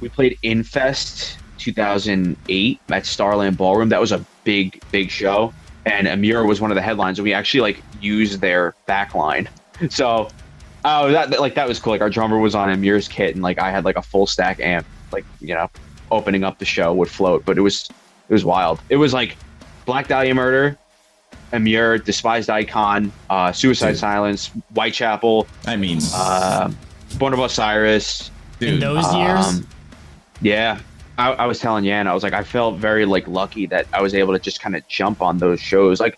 we played Infest 2008 at Starland Ballroom. That was a big show, and Amir was one of the headlines, and we actually like used their backline. So, that was cool. Like our drummer was on Amir's kit, and like I had like a full stack amp, like opening up the show would float. But it was wild. It was like Black Dahlia Murder, Amir, Despised Icon, Suicide Dude. Silence, Whitechapel. I mean, Born of Osiris. dude, In those years, Yeah. I was telling Yan, I was like, I felt very like lucky that I was able to just kind of jump on those shows. Like,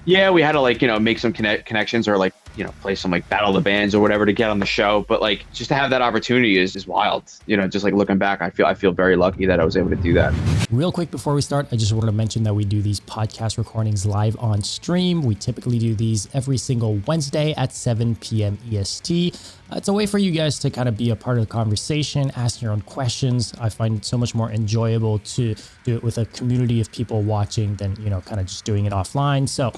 yeah, we had to like, make some connections or like, play some like Battle of the Bands or whatever to get on the show. But like, just to have that opportunity is wild. Just like looking back, I feel very lucky that I was able to do that. real quick before we start, I just wanted to mention that we do these podcast recordings live on stream. We typically do these every single Wednesday at 7 p.m. EST. It's a way for you guys to kind of be a part of the conversation, ask your own questions. I find it so much more enjoyable to do it with a community of people watching than, kind of just doing it offline. So,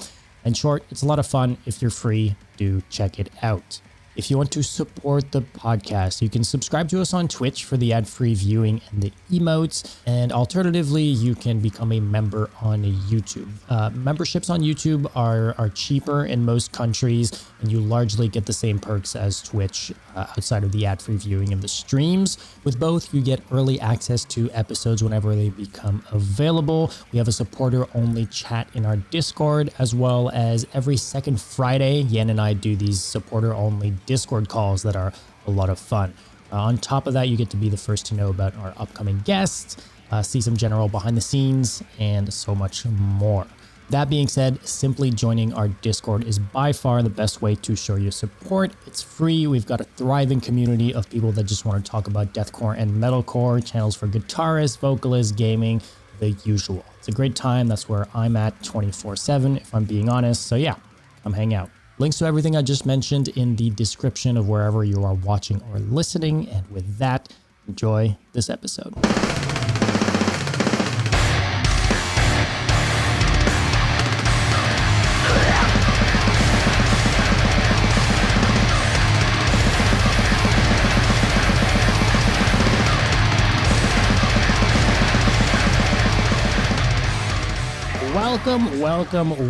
in short, it's a lot of fun. If you're free, do check it out. If you want to support the podcast, you can subscribe to us on Twitch for the ad-free viewing and the emotes. And alternatively, you can become a member on YouTube. Memberships on YouTube are cheaper in most countries, and you largely get the same perks as Twitch outside of the ad-free viewing of the streams. With both, you get early access to episodes whenever they become available. We have a supporter-only chat in our Discord, as well as every second Friday, Yan and I do these supporter-only Discord calls that are a lot of fun. On top of that, you get to be the first to know about our upcoming guests, see some general behind the scenes, and so much more. That being said, simply joining our Discord is by far the best way to show your support. It's free. We've got a thriving community of people that just want to talk about deathcore and metalcore, channels for guitarists, vocalists, gaming, the usual. It's a great time. That's where I'm at 24/7, if I'm being honest. So yeah, come hang out. Links to everything I just mentioned in the description of wherever you are watching or listening. And with that, enjoy this episode.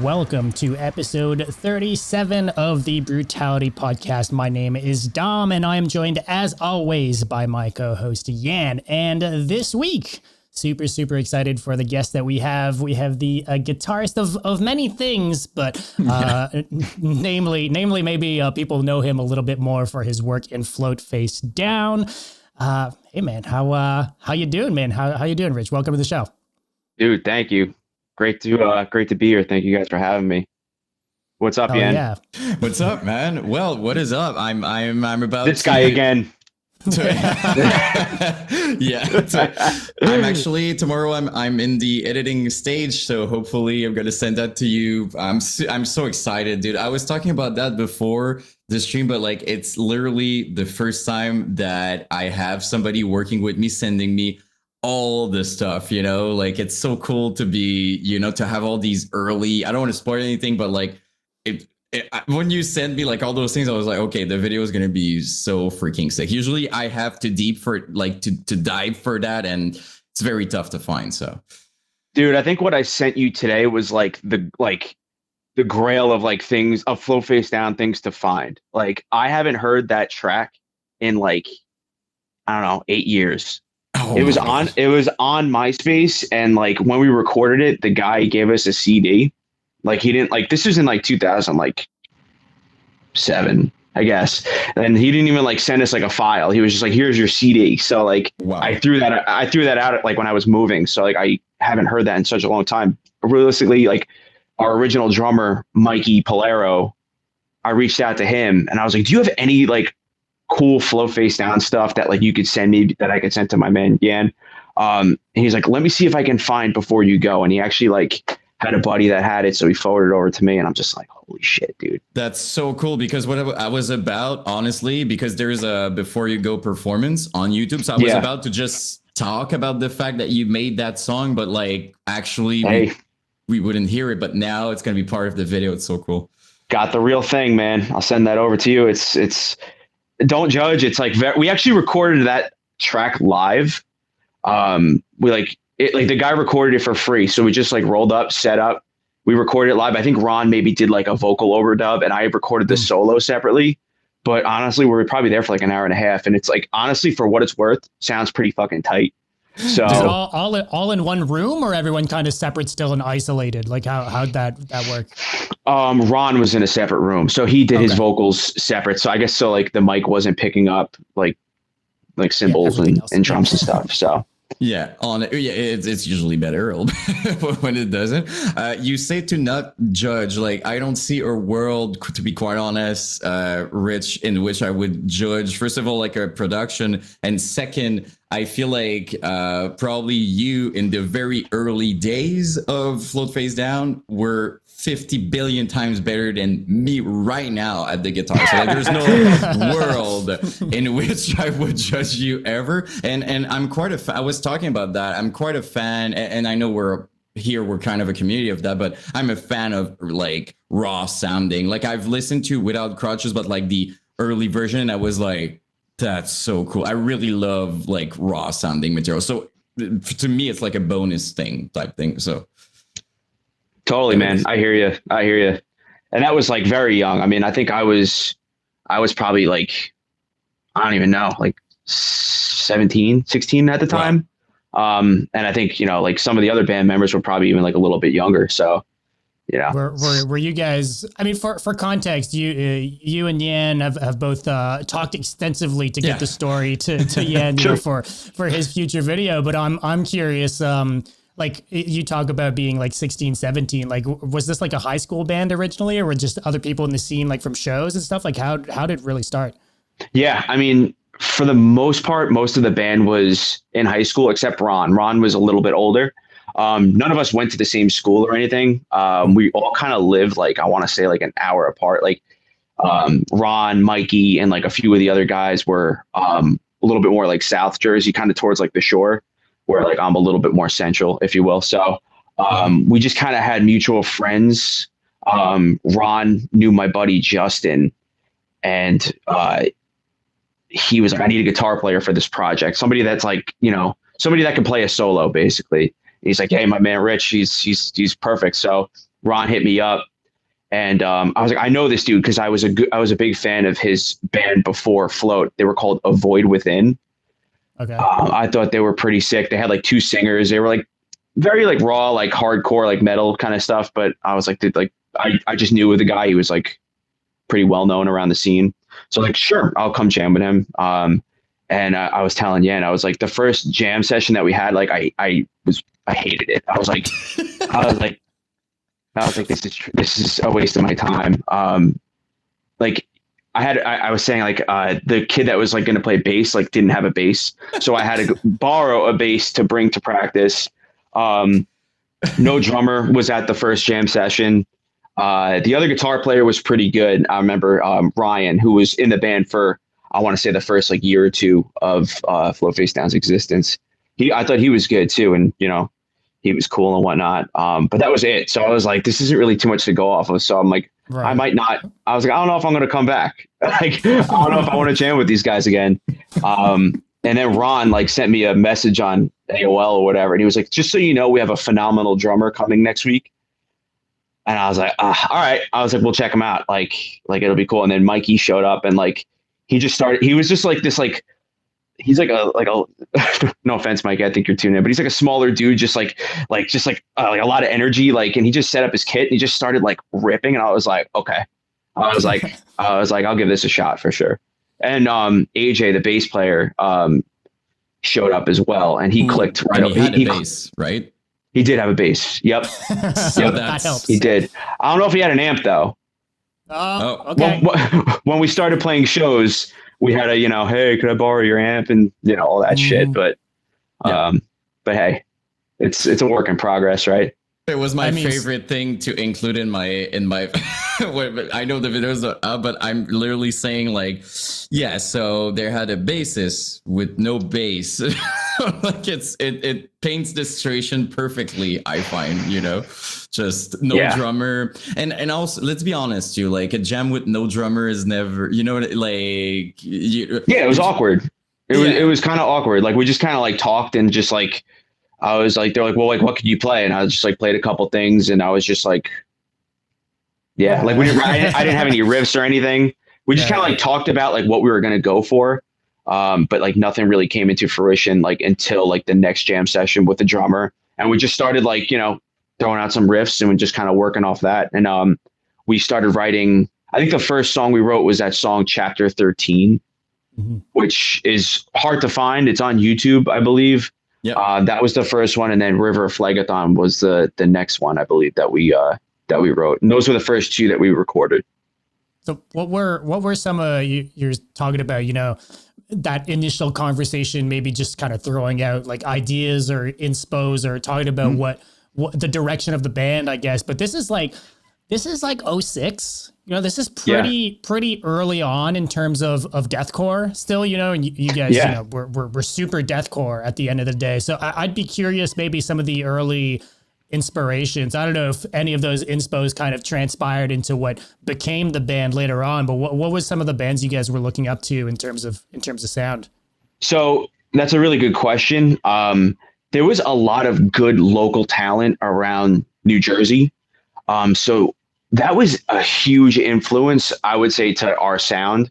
Welcome to episode 37 of the Brutality podcast. My name is Dom, and I am joined, as always, by my co-host, Yan. And this week, super excited for the guest that we have. We have the guitarist of many things, but namely, maybe people know him a little bit more for his work in Float Face Down. Hey, man, how you doing, man? How you doing, Rich? Welcome to the show. Dude, thank you. Great to be here. Thank you guys for having me. What's up, Yan? Yeah. what's up, man? Well, what is up? I'm about This guy again. Yeah. I'm actually tomorrow. I'm in the editing stage, so hopefully I'm gonna send that to you. I'm so excited, dude. I was talking about that before the stream, but like it's literally the first time that I have somebody working with me sending me all this stuff, like it's so cool to be, to have all these early, I don't want to spoil anything, but like when you sent me like all those things, I was like, okay, the video is going to be so freaking sick. Usually I have to deep for like to dive for that. And it's very tough to find. So, Dude, I think what I sent you today was like the grail of like things of Flow Face Down things to find. Like I haven't heard that track in like, I don't know, 8 years. oh It was my on gosh. MySpace, and like when we recorded it, the guy gave us a CD. Like he didn't like this was in like 2007, I guess. And he didn't even like send us like a file. He was just like, here's your CD. So like Wow. I threw that out like when I was moving. So like I haven't heard that in such a long time. Realistically, like our original drummer, Mikey Polero, I reached out to him and I was like, do you have any like cool Flow Face Down stuff that like you could send me that I could send to my man Yan? And he's like, let me see if I can find before you go. And he actually like had a buddy that had it, so he forwarded it over to me, and I'm just like, holy shit, dude. That's so cool, because what I was about, honestly, because there's a before you go performance on YouTube. So I was about to just talk about the fact that you made that song, but like actually we wouldn't hear it, but now it's going to be part of the video. It's so cool. Got the real thing, man. I'll send that over to you. It's don't judge. It's like we actually recorded that track live We like it, like the guy recorded it for free. So we just like rolled up, set up, we recorded it live. I think Ron maybe did like a vocal overdub and I recorded the solo separately. But honestly, we were probably there for like an hour and a half. And it's like, honestly, for what it's worth, sounds pretty fucking tight. So is it all in one room or everyone kind of separate still and isolated? Like how'd that work? Ron was in a separate room. So he did his vocals separate. So I guess so like the mic wasn't picking up like cymbals and drums and stuff. So yeah, it's usually better when it doesn't. You say to not judge. Like I don't see a world, to be quite honest, Rich, in which I would judge. First of all, like a production, and second, I feel like probably you in the very early days of Float Face Down were 50 billion times better than me right now at the guitar. So like, there's no world in which I would judge you ever. And I'm quite a fan. I was talking about that. I'm quite a fan, and I know we're kind of a community of that, but I'm a fan of like raw sounding. Like I've listened to Without Crutches, but like the early version, I was like, that's so cool. I really love like raw sounding material. So to me, it's like a bonus thing type thing. So totally, man. I hear you. And that was like very young. I mean, I think I was probably like, I don't even know, like 17, 16 at the time. And I think, you know, like some of the other band members were probably even like a little bit younger. So, you know, were you guys, I mean, for context, you and Yan have both talked extensively to get the story to Yan sure. for his future video. But I'm curious, like you talk about being like 16, 17, like was this like a high school band originally, or were just other people in the scene, like from shows and stuff? Like how did it really start? Yeah. I mean, for the most part, most of the band was in high school, except Ron. Ron was a little bit older. None of us went to the same school or anything. We all kind of lived like, I want to say like an hour apart. Like Ron, Mikey, and like a few of the other guys were a little bit more like South Jersey, kind of towards like the shore, where like I'm a little bit more central, if you will. So we just kind of had mutual friends. Ron knew my buddy Justin, and he was like, I need a guitar player for this project. Somebody that's like, you know, somebody that can play a solo, basically. And he's like, hey, my man Rich, he's perfect. So Ron hit me up, and I was like, I know this dude because I was a big fan of his band before Float. They were called A Void Within. Okay. I thought they were pretty sick. They had like two singers. They were like very like raw, like hardcore, like metal kind of stuff. But I was like, dude, like I just knew the guy. He was like pretty well known around the scene. So like, sure, I'll come jam with him. And I was telling Yan, I was like, the first jam session that we had, like I hated it. I was like, this is a waste of my time. Like I was saying like the kid that was like going to play bass like didn't have a bass, so I had to borrow a bass to bring to practice. No drummer was at the first jam session. The other guitar player was pretty good. I remember Ryan, who was in the band for, I want to say, the first like year or two of Float Face Down's existence. I thought he was good too, and you know, he was cool and whatnot. But that was it. So I was like, this isn't really too much to go off of. So I'm like, right. I might not. I was like, I don't know if I'm going to come back. Like, I don't know if I want to jam with these guys again. And then Ron like sent me a message on AOL or whatever, and he was like, just so you know, we have a phenomenal drummer coming next week. And I was like, all right. I was like, we'll check him out. Like it'll be cool. And then Mikey showed up, and like he was just like this, like he's like a no offense, Mike, I think you're tuning in, but he's like a smaller dude, just like a lot of energy, like, and he just set up his kit and he just started like ripping, and I was like, okay. I was like, I'll give this a shot for sure. And AJ, the bass player, showed up as well, and he clicked right up. He had a bass, right? He did have a bass. Yep. So that helps. He did. I don't know if he had an amp though. Oh, okay. When we started playing shows, we had hey, could I borrow your amp, and all that shit. But hey, it's a work in progress, right? It was my favorite thing to include in my I know the videos are up, but I'm literally saying like, yeah, so they had a bassist with no bass. Like it paints the situation perfectly, I find, just no drummer. And also, let's be honest too, like a jam with no drummer is never, it was awkward. it was kind of awkward. Like we just kind of like talked and just like I was like they're like, well, like what could you play? And I was just like played a couple things and I was just like, yeah, like I didn't have any riffs or anything. We just kind of like talked about like what we were gonna go for. But like nothing really came into fruition like until like the next jam session with the drummer. And we just started like, throwing out some riffs and we just kind of working off that. And we started writing, I think the first song we wrote was that song Chapter 13, which is hard to find. It's on YouTube, I believe. Yeah. That was the first one. And then River Phlegethon was the next one, I believe, that we wrote. And those were the first two that we recorded. So what were some you're talking about, that initial conversation, maybe just kind of throwing out like ideas or inspos or talking about what the direction of the band, I guess. But this is like 06, this is pretty early on in terms of deathcore still, and you guys, we're super deathcore at the end of the day. So I'd be curious, maybe some of the early inspirations. I don't know if any of those inspos kind of transpired into what became the band later on, but what was some of the bands you guys were looking up to in terms of sound? So that's a really good question. There was a lot of good local talent around New Jersey. So that was a huge influence, I would say, to our sound.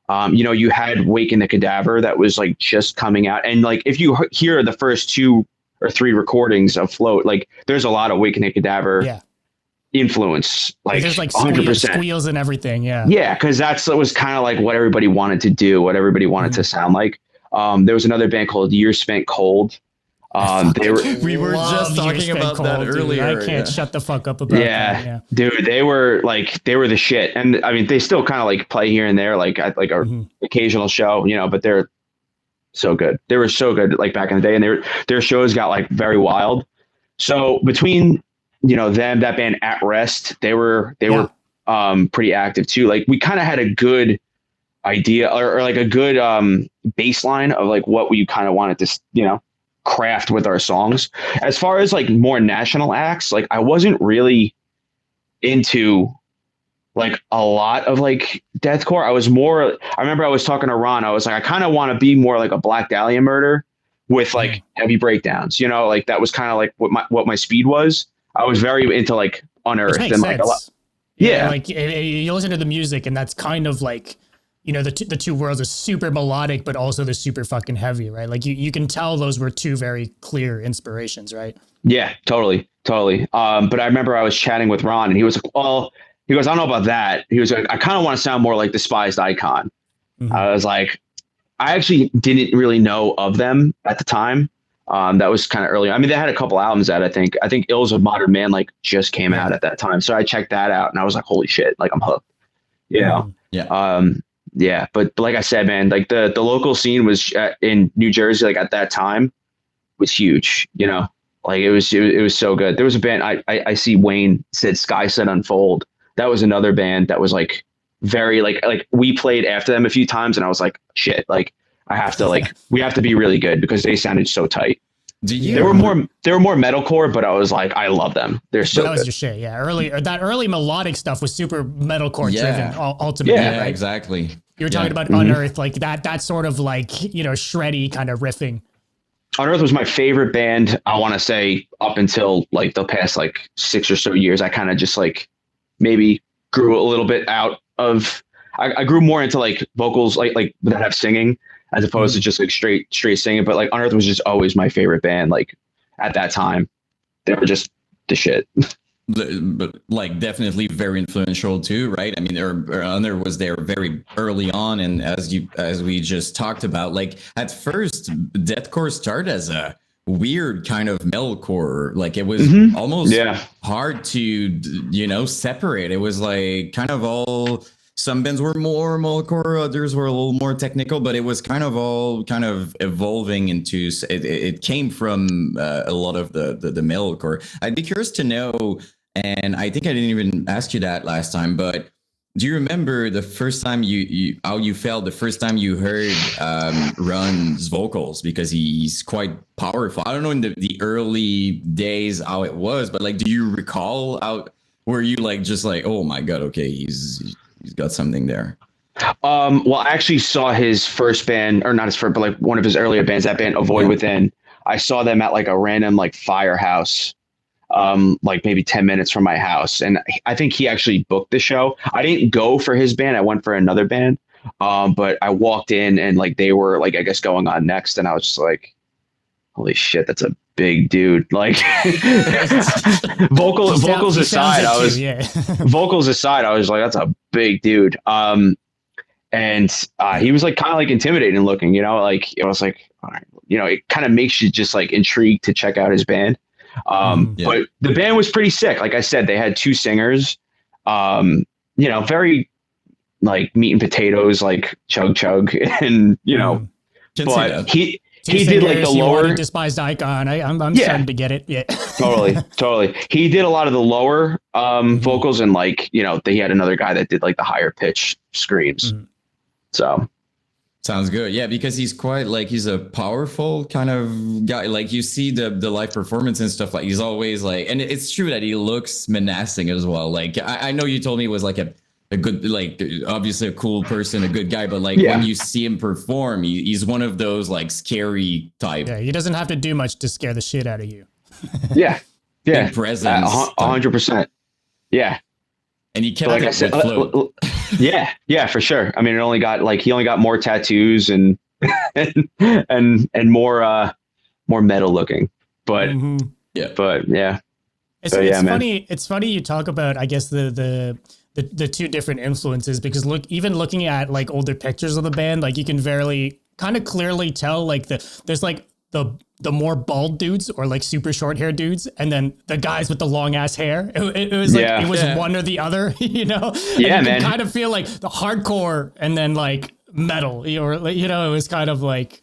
You had Wake in the Cadaver that was like just coming out. And like, if you hear the first 2 or 3 recordings of Float, like there's a lot of Wake in the Cadaver influence. Like there's like 100% squeals and everything. Yeah. Yeah. Cause that was kind of like what everybody wanted to do, what everybody wanted to sound like. There was another band called Years Spent Cold. We were just talking about that earlier. Dude. I can't shut the fuck up about that. Yeah, dude, they were the shit. And I mean, they still kind of like play here and there, like at like a occasional show, but they're so good. They were so good like back in the day, and their shows got like very wild. So between, them, that band At Rest, they were pretty active too. Like we kind of had a good idea or like a good baseline of like what we kind of wanted to, craft with our songs. As far as like more national acts, like I wasn't really into like a lot of like deathcore. I remember I was talking to Ron. I was like, I kind of want to be more like a Black Dahlia Murder with like heavy breakdowns, like that was kind of like what my speed was. I was very into like Unearthed and like a lot. Yeah. Like you listen to the music and that's kind of like, the two worlds are super melodic, but also they're super fucking heavy, right? Like you can tell those were two very clear inspirations, right? Yeah, totally. But I remember I was chatting with Ron and he was like, well, he goes, I don't know about that. He was like, I kind of want to sound more like Despised Icon. I was like, I actually didn't really know of them at the time. That was kind of early. I mean, they had a couple albums out, I think Ills of Modern Man like just came out at that time. So I checked that out and I was like, holy shit, like I'm hooked. Yeah. Yeah. But like I said, man, like the local scene was in New Jersey, like at that time was huge, like it was so good. There was a band I see Wayne said Sky Set Unfold. That was another band that was like very like we played after them a few times and I was like, shit, like I have to like, we have to be really good because they sounded so tight. They were more metalcore, but I was like, I love them. They're so that was good. your shit. Yeah. That early melodic stuff was super metalcore driven ultimately. Yeah, right? Exactly. You were talking about Unearthed, like that sort of like, shreddy kind of riffing. Unearthed was my favorite band. I want to say up until like the past like 6 or so years, I kind of just like maybe grew a little bit out of, I grew more into like vocals, like that have singing as opposed to just like straight singing. But like Unearthed was just always my favorite band. Like at that time, they were just the shit. But like definitely very influential too, right? I mean, Unearthed was there very early on, and as we just talked about, like at first, deathcore started as a weird kind of metalcore. Like it was almost hard to separate. It was like kind of all. Some bands were more metalcore, others were a little more technical, but it was kind of all kind of evolving into. It came from a lot of the metalcore. I'd be curious to know, and I think I didn't even ask you that last time, but do you remember the first time how you felt the first time you heard Ron's vocals? Because he's quite powerful. I don't know in the early days how it was, but like, do you recall how? Were you like just like, oh my god, okay, he's got something there? Well, I actually saw his first band, or not his first, but like one of his earlier bands, that band Avoid Yeah. Within. I saw them at like a random like firehouse, like maybe 10 minutes from my house. And I think he actually booked the show. I didn't go for his band. I went for another band. But I walked in and like they were like, I guess going on next. And I was just like, holy shit, that's a big dude. Like vocals aside, I was vocals aside, I was like, that's a big dude. And he was like kind of like intimidating looking, you know, like it was like, all right, you know, it kind of makes you just like intrigued to check out his band. But the band was pretty sick. Like I said, they had two singers, you know, very like meat and potatoes, like chug chug, and you know, but he did like the lower despised icon. I'm starting to get it. Yeah, totally. He did a lot of the lower vocals, and like you know, he had another guy that did like the higher pitch screams. So sounds good. Yeah, because he's quite like he's a powerful kind of guy. Like you see the live performance and stuff. Like he's always like, and it's true that he looks menacing as well. Like I know you told me he was like a good, like obviously a cool person, a good guy, but like when you see him perform, he's one of those like scary type. Yeah, he doesn't have to do much to scare the shit out of you. yeah, presence, 100%. Yeah, and he kept like I said, yeah, for sure. I mean, he only got more tattoos and and more metal looking, but yeah. It's funny. It's funny you talk about, I guess, the two different influences, because looking at like older pictures of the band, like you can very kind of clearly tell like there's like the more bald dudes or like super short hair dudes, and then the guys with the long ass hair. It was like it was one or the other, you know. Yeah, and you man. can kind of feel like the hardcore and then like metal, or you know, it was kind of like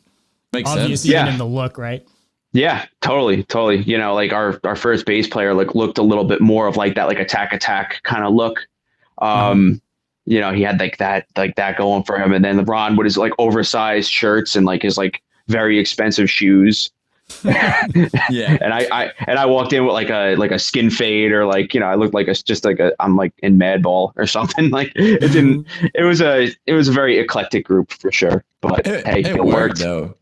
makes obvious sense. even in the look, right? Yeah, totally. You know, like our first bass player like looked a little bit more of like that, like attack kind of look. You know, he had like that going for him, and then Ron with his like oversized shirts and like his like very expensive shoes. Yeah, and I walked in with like a skin fade, or like, you know, I looked like I'm like in Madball or something. Like it was a very eclectic group for sure, but hey, it worked though.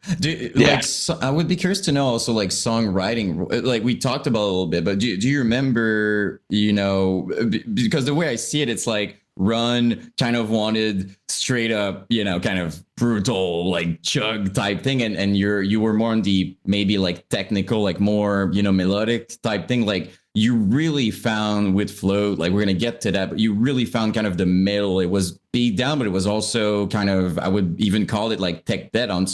I would be curious to know also like songwriting, like we talked about a little bit, but do you remember, you know, because the way I see it, it's like Run kind of wanted straight up, you know, kind of brutal like chug type thing, and you were more on the maybe like technical, like more, you know, melodic type thing. Like you really found with Float, like we're gonna get to that, but you really found kind of the middle. It was beat down, but it was also kind of, I would even call it like tech dead on a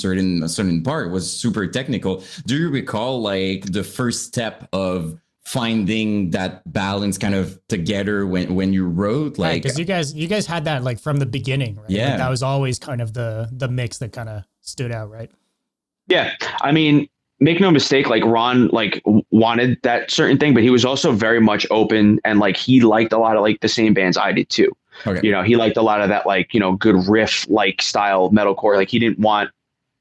certain part. It was super technical. Do you recall like the first step of finding that balance kind of together when you wrote? Like, because you guys had that like from the beginning, right? Yeah, like, that was always kind of the mix that kind of stood out, right? Yeah, I mean, make no mistake, like Ron like wanted that certain thing, but he was also very much open, and like he liked a lot of like the same bands I did too. Okay. You know, he liked a lot of that, like, you know, good riff like style metalcore. Like he didn't want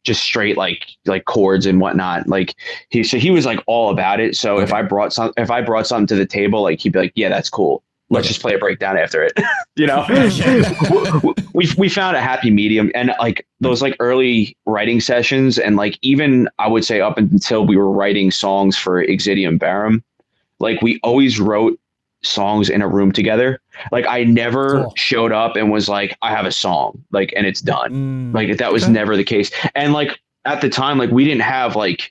just straight like chords and whatnot. Like he was like all about it. So if I brought something to the table, like he'd be like, yeah, that's cool. Let's just play a breakdown after it. You know, we found a happy medium, and like those like early writing sessions, and like even I would say up until we were writing songs for Exidium Barum, like we always wrote songs in a room together. Like I never showed up and was like, I have a song, like, and it's done. Like that was never the case. And like at the time, like we didn't have like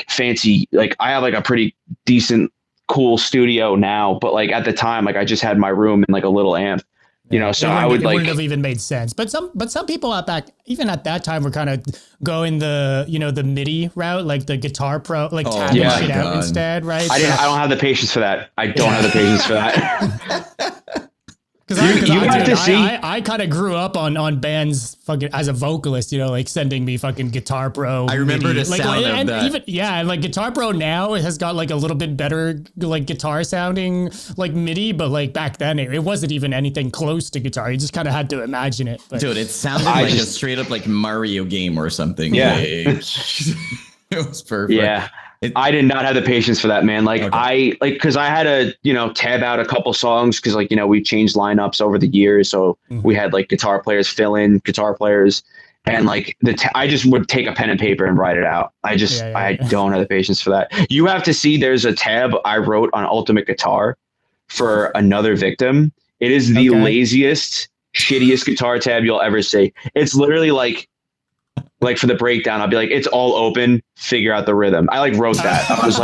fancy, like I have like a pretty decent, cool studio now, but like at the time, like I just had my room and like a little amp, you know, so I would like, it wouldn't have even made sense. But some people even at that time were kind of going the, you know, the MIDI route, like the Guitar Pro, like tapping shit out instead, right? I don't have the patience for that. I don't have the patience for that. I kind of grew up on bands fucking as a vocalist, you know, like sending me fucking Guitar Pro. I remember the sound of that. Even, like Guitar Pro now has got like a little bit better like guitar sounding like MIDI, but like back then it wasn't even anything close to guitar. You just kind of had to imagine it. But dude, it sounded like a straight up like Mario game or something. Yeah. Like, it was perfect. Yeah. I did not have the patience for that, man. Like because I had to, tab out a couple songs because we changed lineups over the years, so we had like guitar players fill in guitar players, and like I just would take a pen and paper and write it out. I don't have the patience for that. You have to see there's a tab I wrote on Ultimate Guitar for Another Victim. It is the laziest, shittiest guitar tab you'll ever see. It's literally like for the breakdown, I'll be like, it's all open, figure out the rhythm. I like wrote that. I was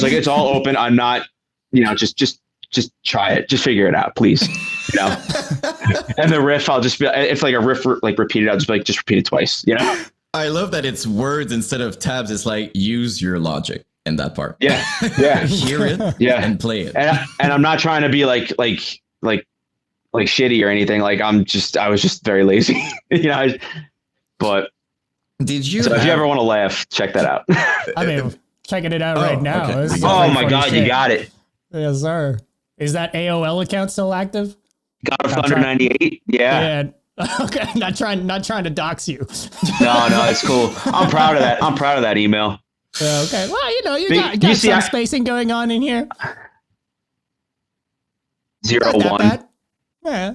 like, it's all open. I'm not, just try it. Just figure it out, please. And the riff, I'll just be, if like a riff, like repeated, I'll just be like, just repeat it twice, I love that it's words instead of tabs. It's like, use your logic in that part. Yeah. Hear it and play it. And I'm not trying to be like shitty or anything. Like I was just very lazy, But did you? So if you ever want to laugh, check that out. I mean, checking it out right now. Okay. Oh my God, you got it. Yes, sir. Is that AOL account still active? God of Thunder 98. Yeah. Okay. Not trying to dox you. No, it's cool. I'm proud of that. I'm proud of that email. Okay. Well, you got some spacing going on in here. 01. Yeah.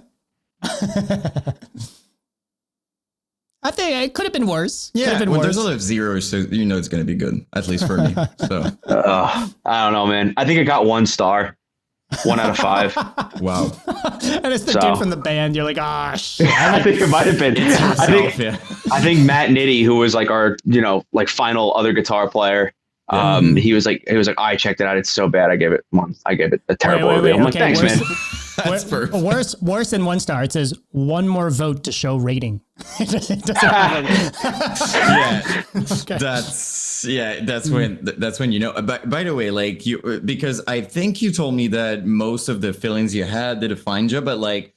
I think it could have been worse. Yeah, there's a lot of zeros, so it's going to be good, at least for me. So I don't know, man. I think it got 1 star, 1 out of 5. Wow. And it's the dude from the band. You're like, shit. I think it might have been. I think Matt Nitty, who was like our, like final other guitar player. He was like, I checked it out. It's so bad. I gave it a terrible review. I'm like, thanks, man. That's perfect. Worse than 1 star. It says 1 more vote to show rating. It doesn't yeah. Okay. That's when by the way, like because I think you told me that most of the feelings you had did a fine job, but like,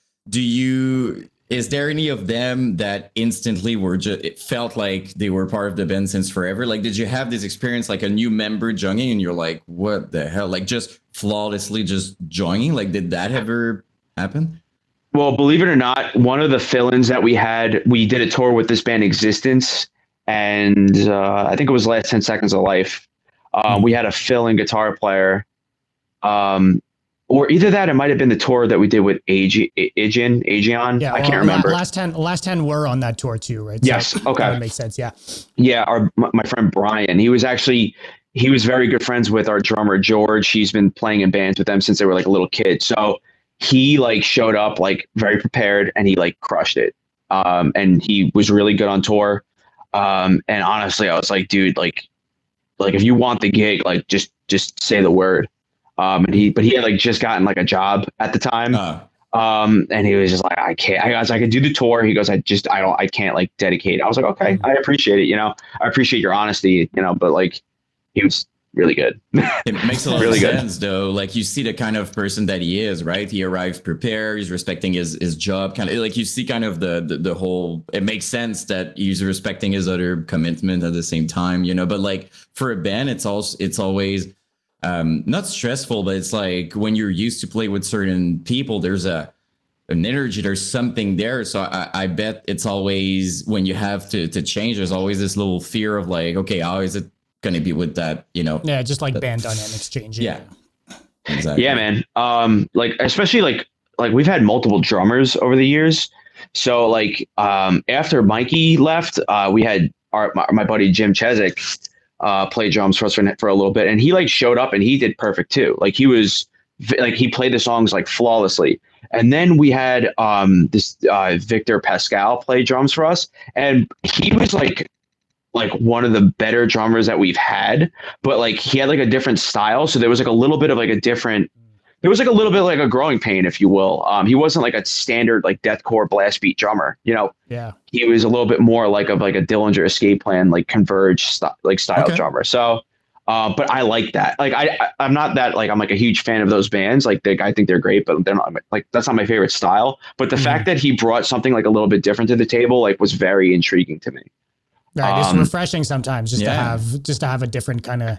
is there any of them that instantly it felt like they were part of the band since forever? Like, did you have this experience, like a new member joining and you're like, what the hell? Like just flawlessly just joining? Like, did that ever happen? Well, believe it or not, one of the fill-ins that we did a tour with this band Existence, and I think it was Last 10 Seconds of Life. We had a fill-in guitar player. Or either that, it might have been the tour that we did with Aegeon. Yeah, I can't remember. Last 10 were on that tour too, right? So yes. Okay. That makes sense. Yeah. Yeah. My friend Brian, he was very good friends with our drummer, George. He's been playing in bands with them since they were like a little kid. So he like showed up like very prepared and he like crushed it. And he was really good on tour. And honestly, I was like, dude, like if you want the gig, like just say the word. But he had like just gotten like a job at the time. And he was just like, I can't. I could do the tour. He goes, I can't like dedicate. I was like, okay, I appreciate it. I appreciate your honesty. But like, he was really good. It makes a lot of sense, though. Like you see the kind of person that he is, right? He arrives prepared. He's respecting his job. Kind of like you see kind of the whole. It makes sense that he's respecting his other commitment at the same time. But like for a band, it's always. Not stressful, but it's like when you're used to play with certain people, there's an energy, there's something there. So I bet it's always when you have to change, there's always this little fear of like, okay, how is it going to be with that, Yeah, just like band dynamics changing. Yeah, exactly. Yeah, man. Like especially like we've had multiple drummers over the years. So like after Mikey left, we had my buddy Jim Chezik. Play drums for us for a little bit, and he like showed up and he did perfect too. Like he played the songs like flawlessly. And then we had this Victor Pascal play drums for us, and he was like one of the better drummers that we've had. But like he had like a different style, so there was like a little bit of like there was like a little bit like a growing pain, if you will. He wasn't like a standard like deathcore blast beat drummer, Yeah. He was a little bit more like a Dillinger Escape Plan, like Converge style drummer. So, but I like that. Like I'm not that like I'm like a huge fan of those bands. Like I think they're great, but they're not like that's not my favorite style. But the fact that he brought something like a little bit different to the table, like was very intriguing to me. Right, it's refreshing sometimes just to have a different kind of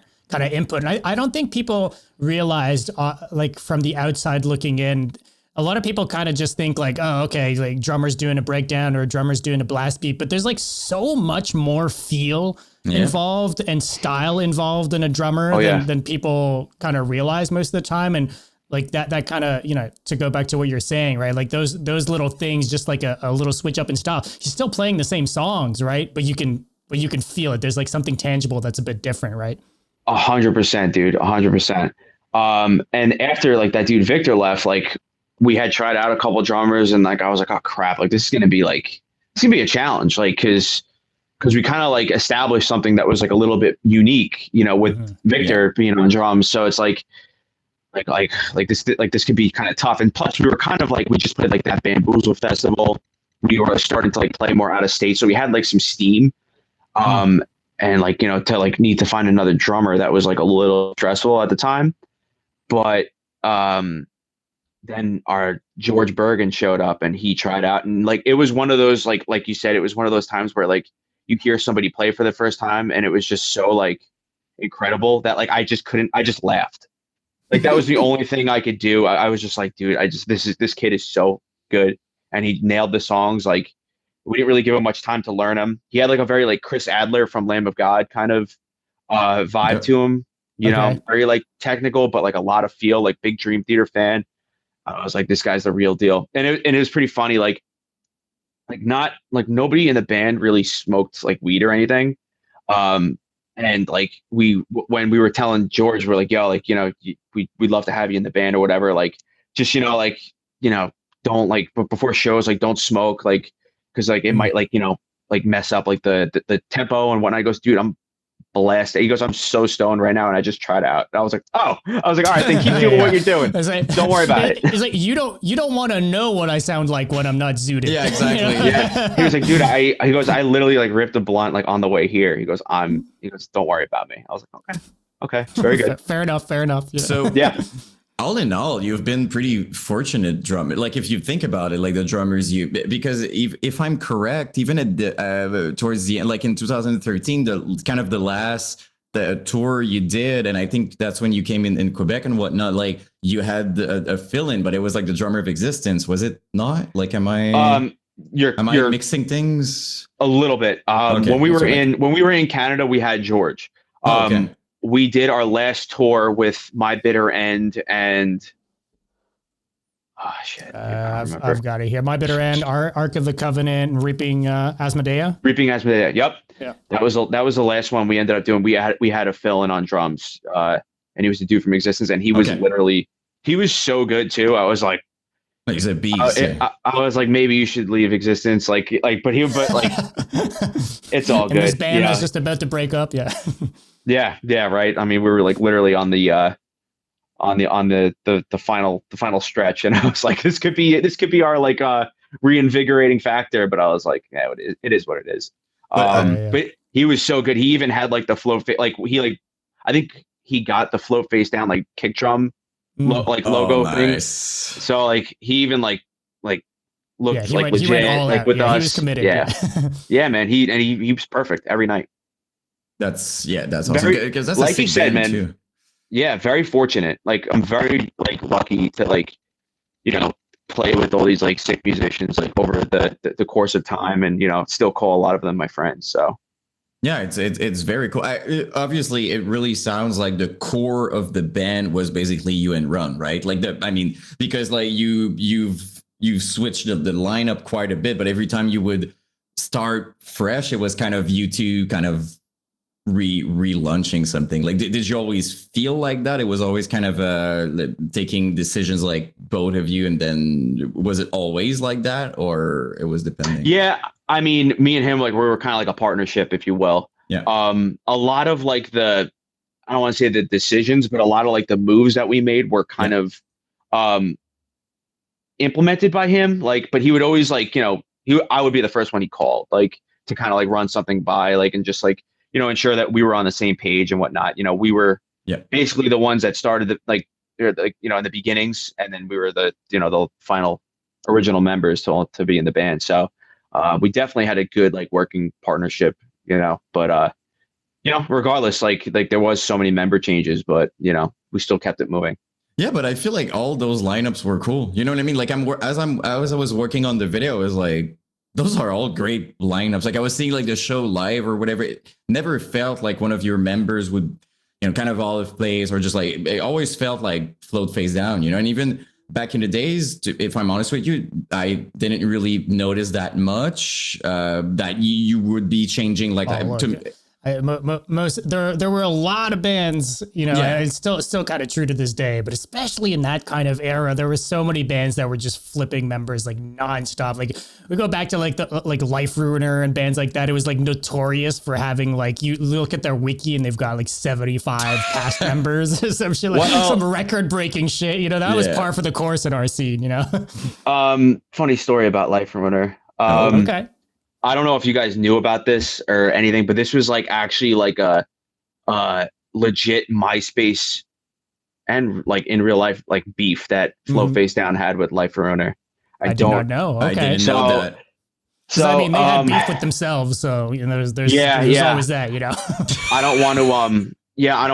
input. And I don't think people realized, like from the outside looking in, a lot of people kind of just think like, oh, okay, like drummer's doing a breakdown or a drummer's doing a blast beat, but there's like so much more feel involved and style involved in a drummer than people kind of realize most of the time. And like that kind of, to go back to what you're saying, right? Like those little things, just like a little switch up in style. He's still playing the same songs, right? But you can feel it. There's like something tangible that's a bit different, right? 100%, dude. 100%. And after like that dude Victor left, like we had tried out a couple drummers, and like I was like, oh crap, like this is gonna be a challenge, like because we kind of like established something that was like a little bit unique, with Victor being on drums. So it's like this could be kind of tough. And plus we were kind of like, we just played like that Bamboozle festival. We were starting to like play more out of state. So we had like some steam. And like, to like need to find another drummer, that was like a little stressful at the time. But then our George Bergen showed up and he tried out, and like it was one of those like you said, it was one of those times where like you hear somebody play for the first time and it was just so like incredible that like I just laughed. Like that was the only thing I could do. I was just like, dude, this kid is so good, and he nailed the songs. Like we didn't really give him much time to learn them. He had like a very like Chris Adler from Lamb of God kind of vibe to him, very like technical, but like a lot of feel, like big Dream Theater fan. I was like, this guy's the real deal. And it was pretty funny. Like not like nobody in the band really smoked like weed or anything. And like when we were telling George, we're like, yo, like, we'd love to have you in the band or whatever. Like, just, don't like, but before shows, like, don't smoke, like, cause like, it might like, like mess up like the tempo and whatnot. He goes, dude, I'm blasted. He goes, I'm so stoned right now. And I just tried out. And I was like, all right, then keep doing what you're doing. Like, don't worry about it. It's like, you don't want to know what I sound like when I'm not zooted. Yeah, exactly. Yeah. He was like, dude, he goes, I literally like ripped a blunt like on the way here. He goes, don't worry about me. I was like, okay, very good. Fair enough. Yeah. So yeah. All in all, you've been pretty fortunate drummer. Like if you think about it, like the drummers because if I'm correct, even at the towards the end, like in 2013, the last tour you did, and I think that's when you came in Quebec and whatnot. Like you had a fill-in, but it was like the drummer of Existence, was it not? Like, am I mixing things a little bit? Okay. When we were in Canada, we had George. Okay. We did our last tour with My Bitter End and I've got it here. My Bitter End, Ark of the Covenant, and Reaping Asmodea. Reaping Asmodea. Yep. Yeah. That was the last one we ended up doing. We had a fill-in on drums, and he was the dude from Existence, and he was he was so good too. I was like, he's a beast. I was like, maybe you should leave Existence, but it's all good. This band was just about to break up. Yeah. Yeah, right. I mean, we were like literally on the final stretch, and I was like, this could be our like reinvigorating factor. But I was like, yeah, it is what it is. But he was so good. He even had like the float face, I think he got the float face down like kick drum logo thing. So like he even like looked like legit, like with us. He was committed. Yeah, man. He was perfect every night. That's awesome, because that's like a you said, man. Too. Yeah, very fortunate. Like I'm very like lucky to like play with all these like sick musicians like over the course of time, and still call a lot of them my friends. So yeah, it's very cool. Obviously, it really sounds like the core of the band was basically you and Ron, right? Like because like you've switched the lineup quite a bit, but every time you would start fresh, it was kind of you two kind of relaunching something. Like did you always feel like that? It was always kind of taking decisions like both of you, and then was it always like that, or it was depending? Yeah, I mean, me and him, like we were kind of like a partnership, if you will. Yeah. A lot of like I don't want to say the decisions, but a lot of like the moves that we made were kind of implemented by him. Like, but he would always like, I would be the first one he called, like to kind of like run something by, like, and just like, ensure that we were on the same page and whatnot. We were basically the ones that started in the beginnings, and then we were the final original members to be in the band. So we definitely had a good like working partnership, but regardless, like there was so many member changes, but we still kept it moving. Yeah, but I feel like all those lineups were cool. You know what I mean? Like as I was working on the video, I was like, those are all great lineups. Like I was seeing like the show live or whatever. It never felt like one of your members would, kind of all of plays or just like it always felt like float face down, and even back in the days, if I'm honest with you, I didn't really notice that much that you would be changing like most there were a lot of bands, and it's still kind of true to this day, but especially in that kind of era, there were so many bands that were just flipping members like nonstop. Like we go back to like the Life Ruiner and bands like that. It was like notorious for having like, you look at their wiki and they've got like 75 cast members or some shit, like some record breaking shit. That was par for the course in our scene. Funny story about Life Ruiner. Okay. I don't know if you guys knew about this or anything, but this was like actually like a legit MySpace and like in real life like beef that Float Face Down had with Life Ruiner. I did not know. Okay. I didn't know that. So I mean, they had beef with themselves, so there's always that. I don't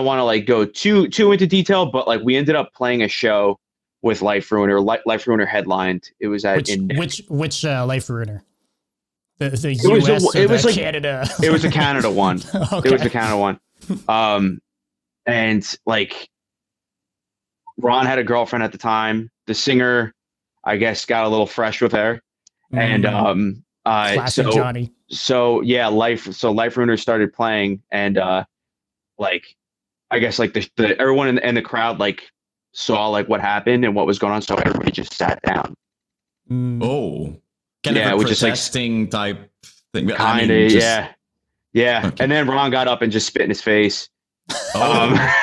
want to like go too into detail, but like we ended up playing a show with Life Ruiner. Life Ruiner headlined. It was at which Life Ruiner. The US it was like Canada. It was a Canada one. Okay. It was the Canada one. And like Ron had a girlfriend at the time. The singer, I guess, got a little fresh with her. And classic Johnny. So yeah, Life Ruiner started playing, and like I guess like the everyone in the crowd like saw like what happened and what was going on, so everybody just sat down. Oh. Kind of a protesting type thing. Kind of, yeah. Okay. And then Ron got up and just spit in his face. Yeah,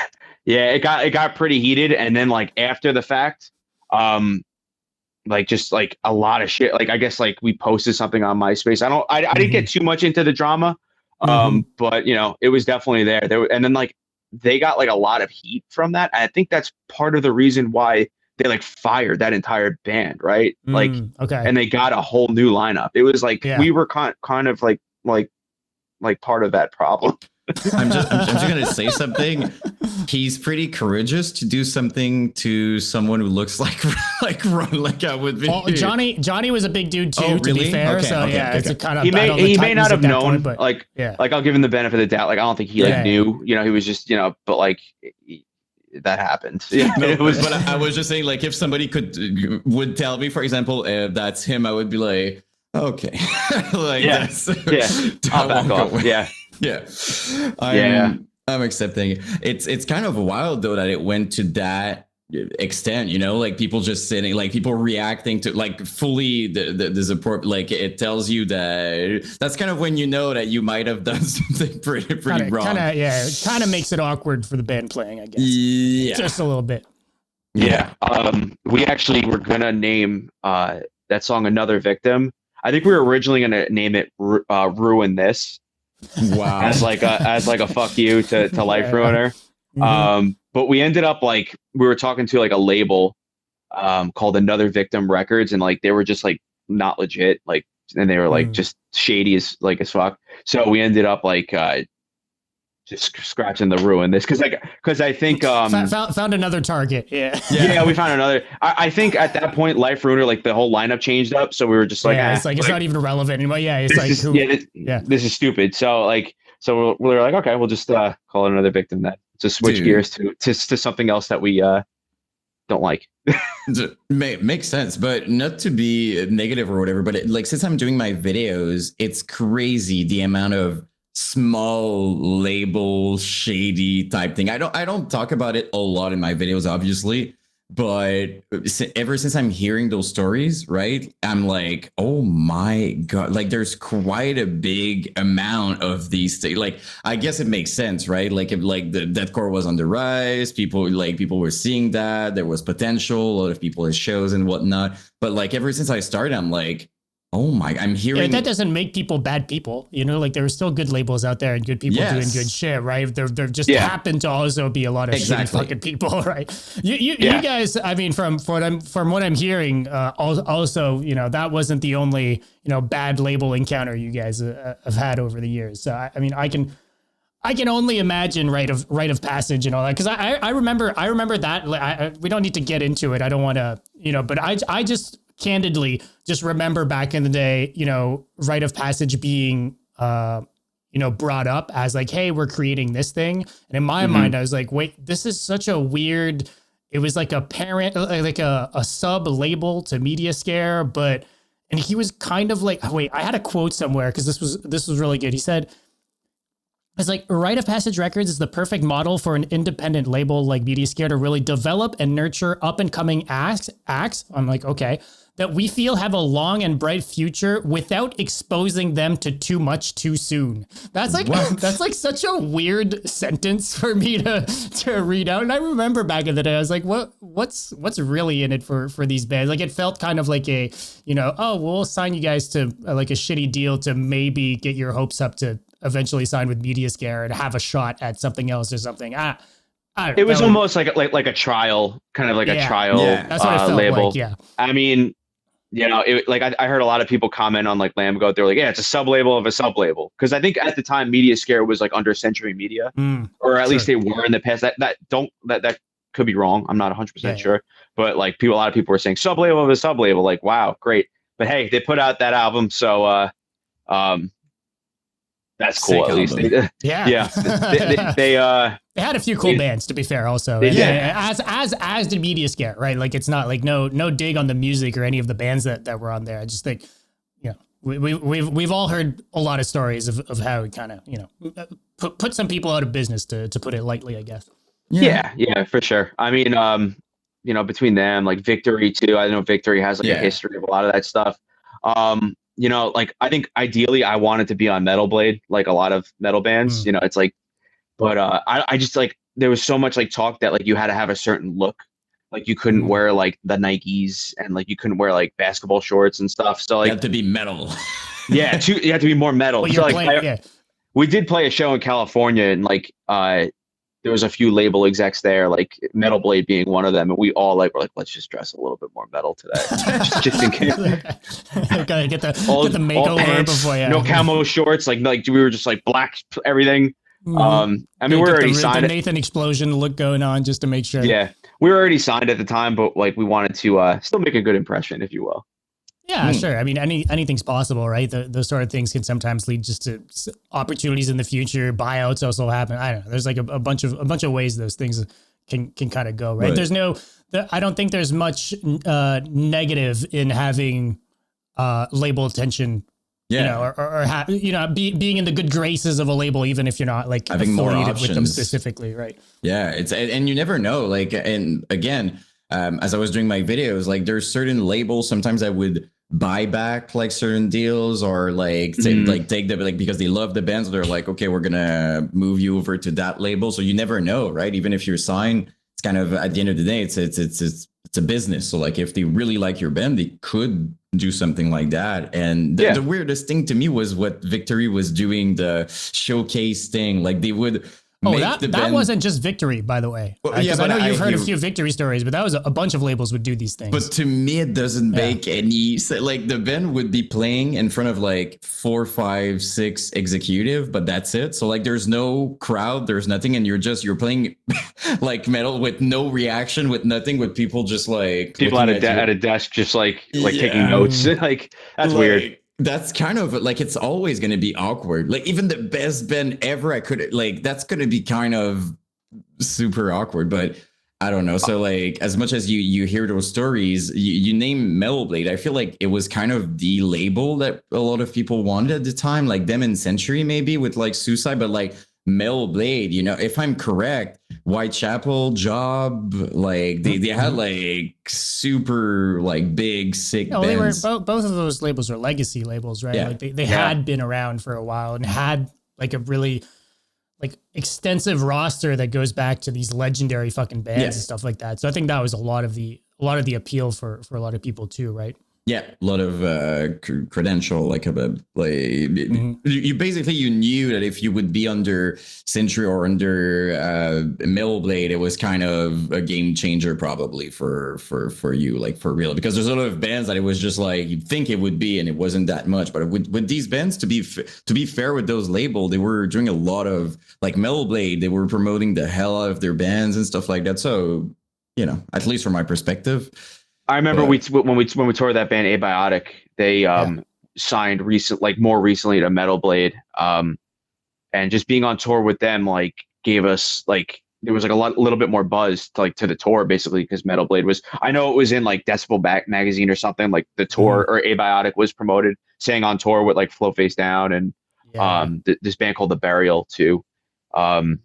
it got pretty heated. And then like after the fact, like just like a lot of shit. Like I guess like we posted something on MySpace. I didn't get too much into the drama, but it was definitely there. And then like they got like a lot of heat from that. I think that's part of the reason why they like fired that entire band, right? Like, okay. And they got a whole new lineup. It was like we were kind of like part of that problem. I'm just gonna say something. He's pretty courageous to do something to someone who looks like Ron, like I would be. Well, Johnny was a big dude too. Oh, to be fair, okay. It's a kind of he may not have known, point, but like I'll give him the benefit of the doubt. Like I don't think he knew. He was just but like. That happened. Yeah, but I was just saying, like, if somebody would tell me, for example, if that's him, I would be like, okay, like, I'll back off. I'm accepting it. It's kind of wild though that it went to that extent, like people just sitting, like people reacting to like fully the support. Like it tells you that's kind of when you know that you might have done something pretty wrong. It kind of makes it awkward for the band playing, I guess. Just a little bit. We actually were gonna name that song "Another Victim." I think we were originally gonna name it "Ruin This." Wow. as like a fuck you to Life Ruiner. But we ended up like we were talking to like a label called Another Victim Records, and like they were just like not legit, like, and they were like just shady as fuck. So we ended up like just scratching the Ruin This because I think found another target. Yeah, we found another. I think at that point Life Ruiner, like the whole lineup changed up, so we were just like it's not even relevant anymore. This is stupid. So we're like, okay, we'll just call it Another Victim then. To switch gears to something else that we don't like. Makes sense, but not to be negative or whatever. But like since I'm doing my videos, it's crazy the amount of small label shady type thing. I don't talk about it a lot in my videos, obviously. But ever since I'm hearing those stories, right, I'm like, oh my God, like there's quite a big amount of these things. Like, I guess it makes sense, right? Like if like the deathcore was on the rise, people were seeing that there was potential, a lot of people at shows and whatnot. But like ever since I started, I'm like, oh my, I'm hearing that doesn't make people bad people, like there are still good labels out there and good people doing good shit, right? There just happen to also be a lot of shitty fucking people, right? You guys, I mean, from what I'm hearing, also, that wasn't the only, bad label encounter you guys have had over the years. So I mean, I can only imagine rite of passage and all that, because I remember that. We don't need to get into it. I don't want to, but I just candidly just remember back in the day, you know, rite of passage being, you know, brought up as like, hey, we're creating this thing. And in my mind, I was like, wait, this is such a weird, it was like a parent, like a sub label to Media Scare, and he was kind of like, wait, I had a quote somewhere because this was really good. He said, it's like Rite of Passage Records is the perfect model for an independent label like Media Scare to really develop and nurture up and coming acts. I'm like, okay, that we feel have a long and bright future without exposing them to too much too soon. That's like that's like such a weird sentence for me to read out. And I remember back in the day, I was like, what's really in it for these bands? Like it felt kind of like a, you know, oh, we'll sign you guys to like a shitty deal to maybe get your hopes up to eventually sign with Media Scare and have a shot at something else or something. It was almost like a trial, kind of like a trial that's what it felt label. like, yeah. I mean, you know, I heard a lot of people comment on like Lamb Goat. They're like, yeah, it's a sub label of a sub label. Because I think at the time Media Scare was like under Century Media, or at least they were in the past. That could be wrong. I'm not 100% sure. But like a lot of people were saying sub label of a sub label. Like, wow, great. But hey, they put out that album, so that's cool. At least, they had a few cool bands, to be fair, also. And as did Media Scare, right? Like it's not like no dig on the music or any of the bands that were on there. I just think, you know, we've all heard a lot of stories of how it kind of, you know, put some people out of business, to put it lightly, I guess. Yeah, for sure. I mean, you know, between them, like Victory too. I know Victory has like a history of a lot of that stuff. You know, like I think ideally I wanted to be on Metal Blade, like a lot of metal bands. You know, it's like, but I just like there was so much like talk that like you had to have a certain look, like you couldn't wear like the Nikes and like you couldn't wear like basketball shorts and stuff. So like you have to be metal. you have to be more metal. Well, so like we did play a show in California and like there was a few label execs there, like Metal Blade being one of them, and we all like were like, let's just dress a little bit more metal today, just in case. Gotta get the makeover before no camo shorts, like we were just like black everything. I mean, we're already signed. The Nathan Explosion look going on just to make sure. Yeah, we were already signed at the time, but like we wanted to still make a good impression, if you will. Yeah, sure. I mean, anything's possible, right? Those sort of things can sometimes lead just to opportunities in the future. Buyouts also happen. I don't know. There's like a bunch of ways those things can kind of go, right? There's I don't think there's much negative in having label attention. You know, or you know, being in the good graces of a label, even if you're not like having more affiliated options with them specifically, right? Yeah, and you never know. Like, and again, as I was doing my videos, like there's certain labels sometimes I would buy back like certain deals or like take them like because they love the bands. They're like, okay, we're gonna move you over to that label. So you never know, right? Even if you're signed, it's kind of at the end of the day, it's a business. So like if they really like your band, they could do something like that. And the weirdest thing to me was what Victory was doing, the showcase thing. Like they would. That wasn't just Victory, by the way. Well, I know you've heard a few Victory stories, but that was a bunch of labels would do these things. But to me, it doesn't make any sense. Like the band would be playing in front of like 4, 5, 6 executive, but that's it. So like there's no crowd, there's nothing, and you're playing like metal with no reaction, with nothing, with people just like people at a desk, just like taking notes. Like that's weird. That's kind of like, it's always going to be awkward. Like even the best band ever, that's going to be kind of super awkward, but I don't know. So like, as much as you hear those stories, you name Metal Blade, I feel like it was kind of the label that a lot of people wanted at the time, like them and Century maybe with like Suicide, but like Metal Blade, you know, if I'm correct, Whitechapel, Job, like they had like super like big sick bands. They were both of those labels are legacy labels, right? Like they had been around for a while and had like a really like extensive roster that goes back to these legendary fucking bands and stuff like that. So I think that was a lot of the appeal for a lot of people too, right? Yeah, a lot of credential, like you basically you knew that if you would be under Century or under Metal Blade, it was kind of a game changer probably for you, like for real, because there's a lot of bands that it was just like you'd think it would be, and it wasn't that much. But with these bands, to be fair with those labels, they were doing a lot of like Metal Blade. They were promoting the hell out of their bands and stuff like that. So you know, at least from my perspective. I remember But when we toured that band Abiotic, they signed more recently to Metal Blade. And just being on tour with them like gave us like there was like little bit more buzz to the tour basically because Metal Blade was I know it was in like Decibel Back magazine or something like the tour or Abiotic was promoted saying on tour with like Flow Face Down and this band called The Burial too, um,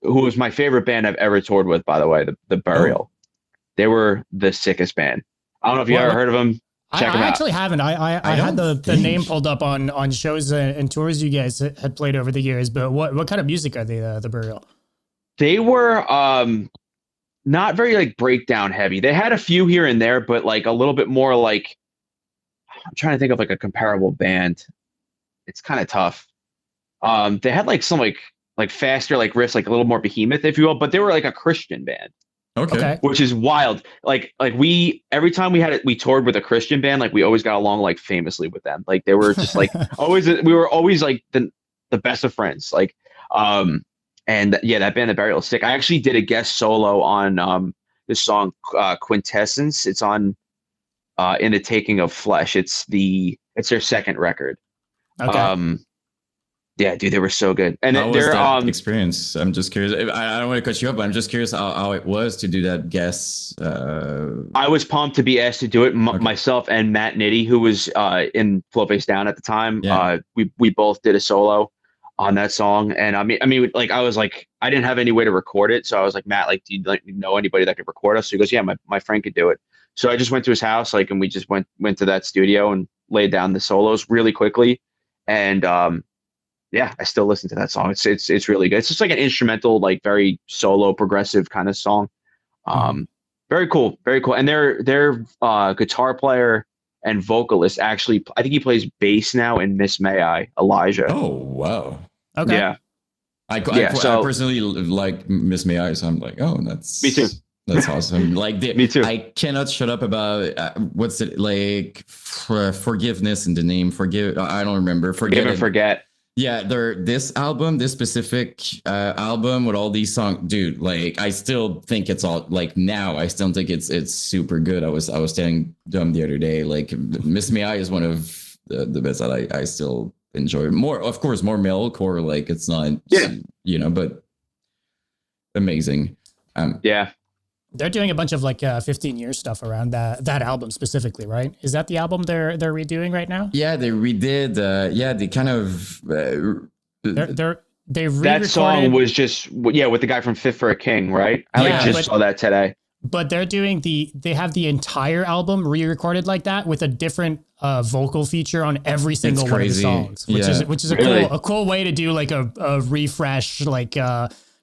who was my favorite band I've ever toured with, by the way. The Burial, they were the sickest band. I don't know if you ever heard of them. Check them I out. actually haven't. I had the name pulled up on shows and tours you guys had played over the years, but what kind of music are they, the Burial? They were not very like breakdown heavy. They had a few here and there, but like a little bit more like I'm trying to think of like a comparable band. It's kind of tough. They had like some like faster like riffs, like a little more behemoth, if you will, but they were like a Christian band. okay. Which is wild. Like we every time we toured with a Christian band, like we always got along like famously with them. Like they were just like always we were always like the best of friends. Like and yeah, that band The Burial is sick. I actually did a guest solo on this song Quintessence. It's on In the Taking of Flesh. It's their second record. Okay. Yeah, dude, they were so good. And How was they're that experience? I'm just curious. I don't want to cut you up, but I'm just curious how it was to do that guest. I was pumped to be asked to do it. Myself and Matt Nitty, who was in Flow Face Down at the time, we both did a solo on that song. And I mean, like I was like, I didn't have any way to record it, so I was like, Matt, like, do you know anybody that could record us? So he goes, yeah, my friend could do it. So I just went to his house, like, and we just went to that studio and laid down the solos really quickly, and yeah, I still listen to that song. It's really good. It's just like an instrumental, like very solo, progressive kind of song. Very cool, very cool. And their guitar player and vocalist actually, I think he plays bass now in Miss May I, Elijah. Oh wow. Okay. Yeah. I personally like Miss May I, so I'm like, oh, that's me too. That's awesome. Like me too. I cannot shut up about what's it like forgiveness in the name. I don't remember. Forgive and Forget. Yeah, this specific album with all these songs, dude, like I still think it's all like now I still think it's super good. I was telling them the other day, like Miss May I is one of the best that I still enjoy. More, of course, more metalcore, like it's not but amazing. Yeah. They're doing a bunch of like 15-year stuff around that album specifically, right? Is that the album they're redoing right now? Yeah, they redid. They kind of. They that song was just with the guy from Fit for a King, right? I just saw that today. But they're doing they have the entire album re-recorded like that with a different vocal feature on every single one of the songs, which is a cool way to do like a refresh, like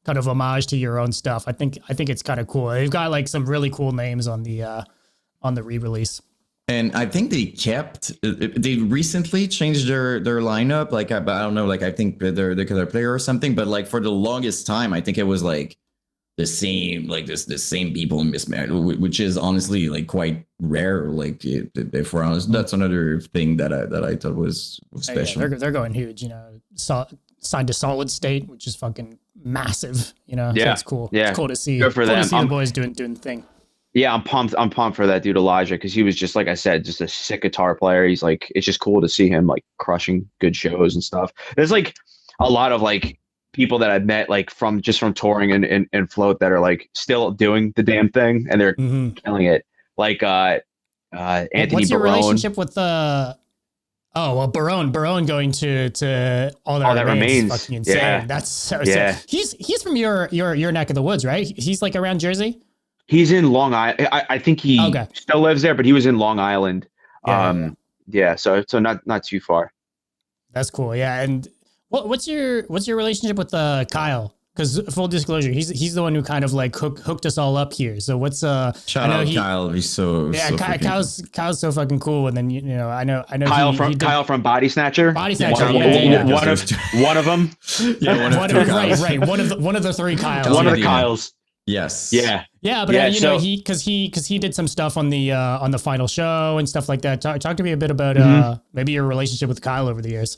kind of homage to your own stuff. I think it's kind of cool. They've got like some really cool names on the re-release. And I think they recently changed their lineup. Like I don't know, like I think they're the killer player or something. But like for the longest time, I think it was like the same, like the same people in Miss May, which is honestly like quite rare. Like if we're honest, that's another thing that I thought was special. Yeah, they're going huge. Signed to Solid State, which is fucking massive. So it's cool. Yeah, it's cool to see. Good for them. To see the boys doing the thing. Yeah, I'm pumped for that dude Elijah, because he was just, like I said, just a sick guitar player. He's like, it's just cool to see him like crushing good shows and stuff. There's like a lot of like people that I've met like from touring and Float that are like still doing the damn thing and they're killing it. Like Anthony What's your Barone. relationship with Barone going to All That Remains is fucking insane. Yeah. That's so sick. He's from your neck of the woods, right? He's like around Jersey. He's in Long Island. I think he still lives there, but he was in Long Island. So not too far. That's cool. Yeah. And what's your relationship with Kyle? Because full disclosure, he's the one who kind of like hooked us all up here. So what's shout out Kyle? He's so Kyle's so fucking cool. And then I know Kyle from Body Snatcher. Body Snatcher. One of them. Yeah, one of the three Kyles. One of the Kyles. Yes. Yeah. Yeah, but he did some stuff on the final show and stuff like that. Talk to me a bit about maybe your relationship with Kyle over the years.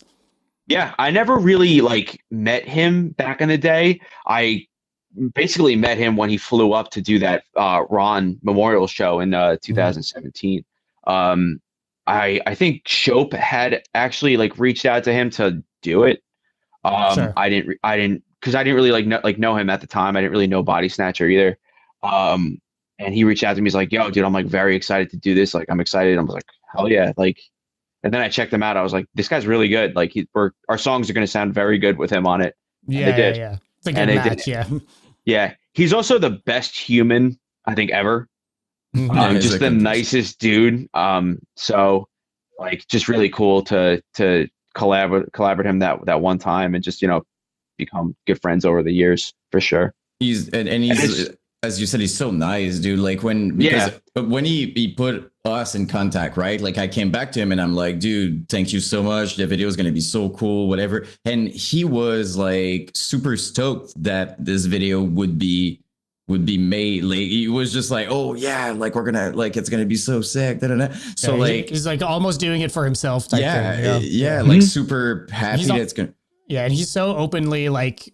Yeah, I never really like met him back in the day. I basically met him when he flew up to do that Ron Memorial show in 2017. I think Shope had actually like reached out to him to do it. Sure. I didn't because I didn't really know him at the time. I didn't really know Body Snatcher either. And he reached out to me. He's like, "Yo, dude, I'm like very excited to do this. Like, I'm excited." I was like, "Hell yeah!" Like, and then I checked him out. I was like, "This guy's really good. Like, our songs are gonna sound very good with him on it." And they did. Yeah. It's a good And they match. did. Yeah. Yeah, he's also the best human I think ever. Yeah, he's Just a the good person. nicest dude. So like just really cool to collaborate him that one time and just become good friends over the years for sure. And he's as you said, he's so nice, dude. Like because when he put us in contact, right? Like I came back to him and I'm like, dude, thank you so much. The video is gonna be so cool, whatever. And he was like super stoked that this video would be made. Like he was just like, oh yeah, like we're gonna like it's gonna be so sick. Da, da, da. So like he's like almost doing it for himself type thing. Yeah, like super happy that it's gonna. Yeah, and he's so openly like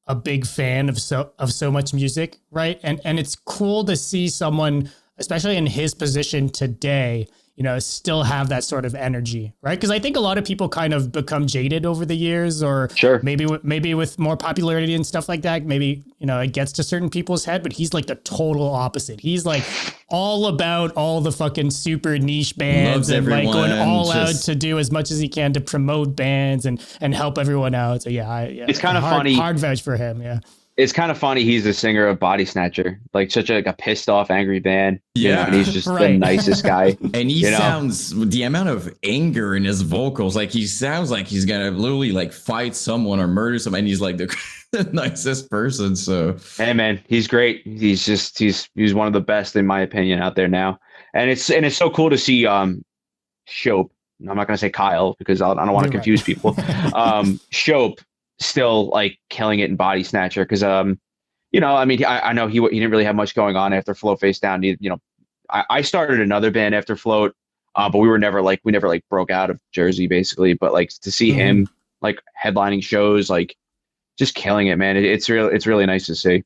a big fan of so much music, right? And it's cool to see someone, especially in his position today, still have that sort of energy, right? Because I think a lot of people kind of become jaded over the years, or maybe with more popularity and stuff like that. Maybe it gets to certain people's head, but he's like the total opposite. He's like all about all the fucking super niche bands and like going all out to do as much as he can to promote bands and help everyone out. So yeah, it's kind of funny. Hard veg for him, yeah. It's kind of funny. He's the singer of Body Snatcher, like such a pissed off, angry band. And he's just the nicest guy. And he sounds the amount of anger in his vocals, like he sounds like he's gonna literally like fight someone or murder someone. And he's like the nicest person. So hey man, he's great. He's one of the best in my opinion out there now. And it's so cool to see Shope. I'm not gonna say Kyle because I don't want to confuse people. Shope still like killing it in Body Snatcher because I mean I know he didn't really have much going on after Float Face Down. I started another band after Float, but we never broke out of Jersey basically. But like to see him like headlining shows, like just killing it, man. It's really nice to see.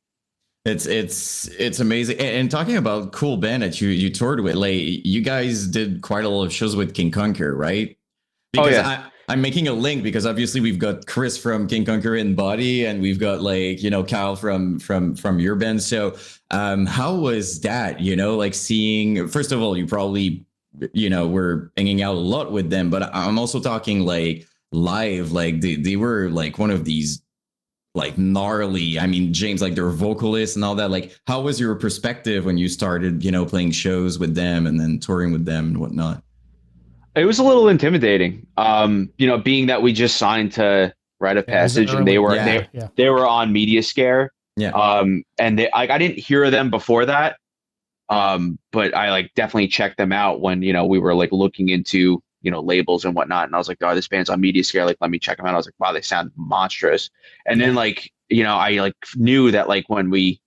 It's amazing. And talking about cool band that you toured with, like you guys did quite a lot of shows with King Conquer, right? Because I'm making a link because obviously we've got Chris from King Conquer in Body, and we've got like Kyle from your band. So how was that? Like seeing, first of all, you probably were hanging out a lot with them, but I'm also talking like live, like they were like one of these like gnarly. I mean, James, like their vocalists and all that. Like, how was your perspective when you started playing shows with them and then touring with them and whatnot? It was a little intimidating, being that we just signed to Rite of Passage and they were on Media Scare. Yeah. And I didn't hear them before that, but I like definitely checked them out when we were like looking into labels and whatnot, and I was like, oh, this band's on Media Scare. Like, let me check them out. I was like, wow, they sound monstrous. And then like I like knew that like when we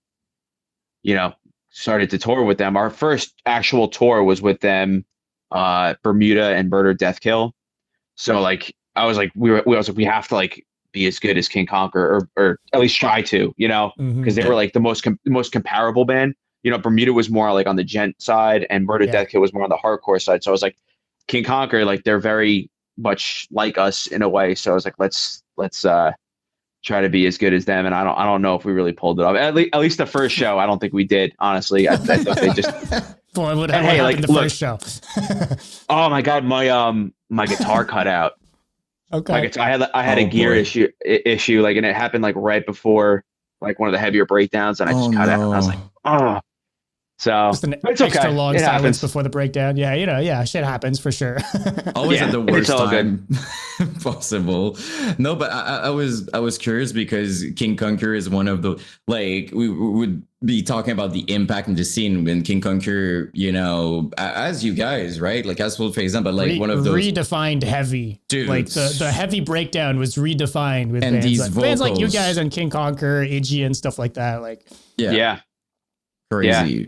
started to tour with them, our first actual tour was with them. Bermuda and Murder Death Kill. So like I was like we have to like be as good as King Conquer or at least try to, because they were like the most comparable band. Bermuda was more like on the gent side and Murder Death Kill was more on the hardcore side. So I was like King Conquer, like they're very much like us in a way. So I was like let's try to be as good as them, and I don't know if we really pulled it off. At least the first show, I don't think we did. Honestly, I thought they just. Boy, what happened the first show? Oh my god, my guitar cut out. Okay. I had a gear issue, like, and it happened like right before like one of the heavier breakdowns, and I just cut out. And I was like, oh. So just an it's extra okay. long it silence happens. before the breakdown. Yeah, shit happens for sure. Always at the worst time good. possible. No, but I was curious because King Conquer is one of the, like, we would be talking about the impact in the scene when King Conquer, as you guys, right? Like as Float Face Down, but like one of those redefined heavy. Dude, like the heavy breakdown was redefined with and bands like you guys and King Conquer, Iggy and stuff like that. Like crazy. Yeah.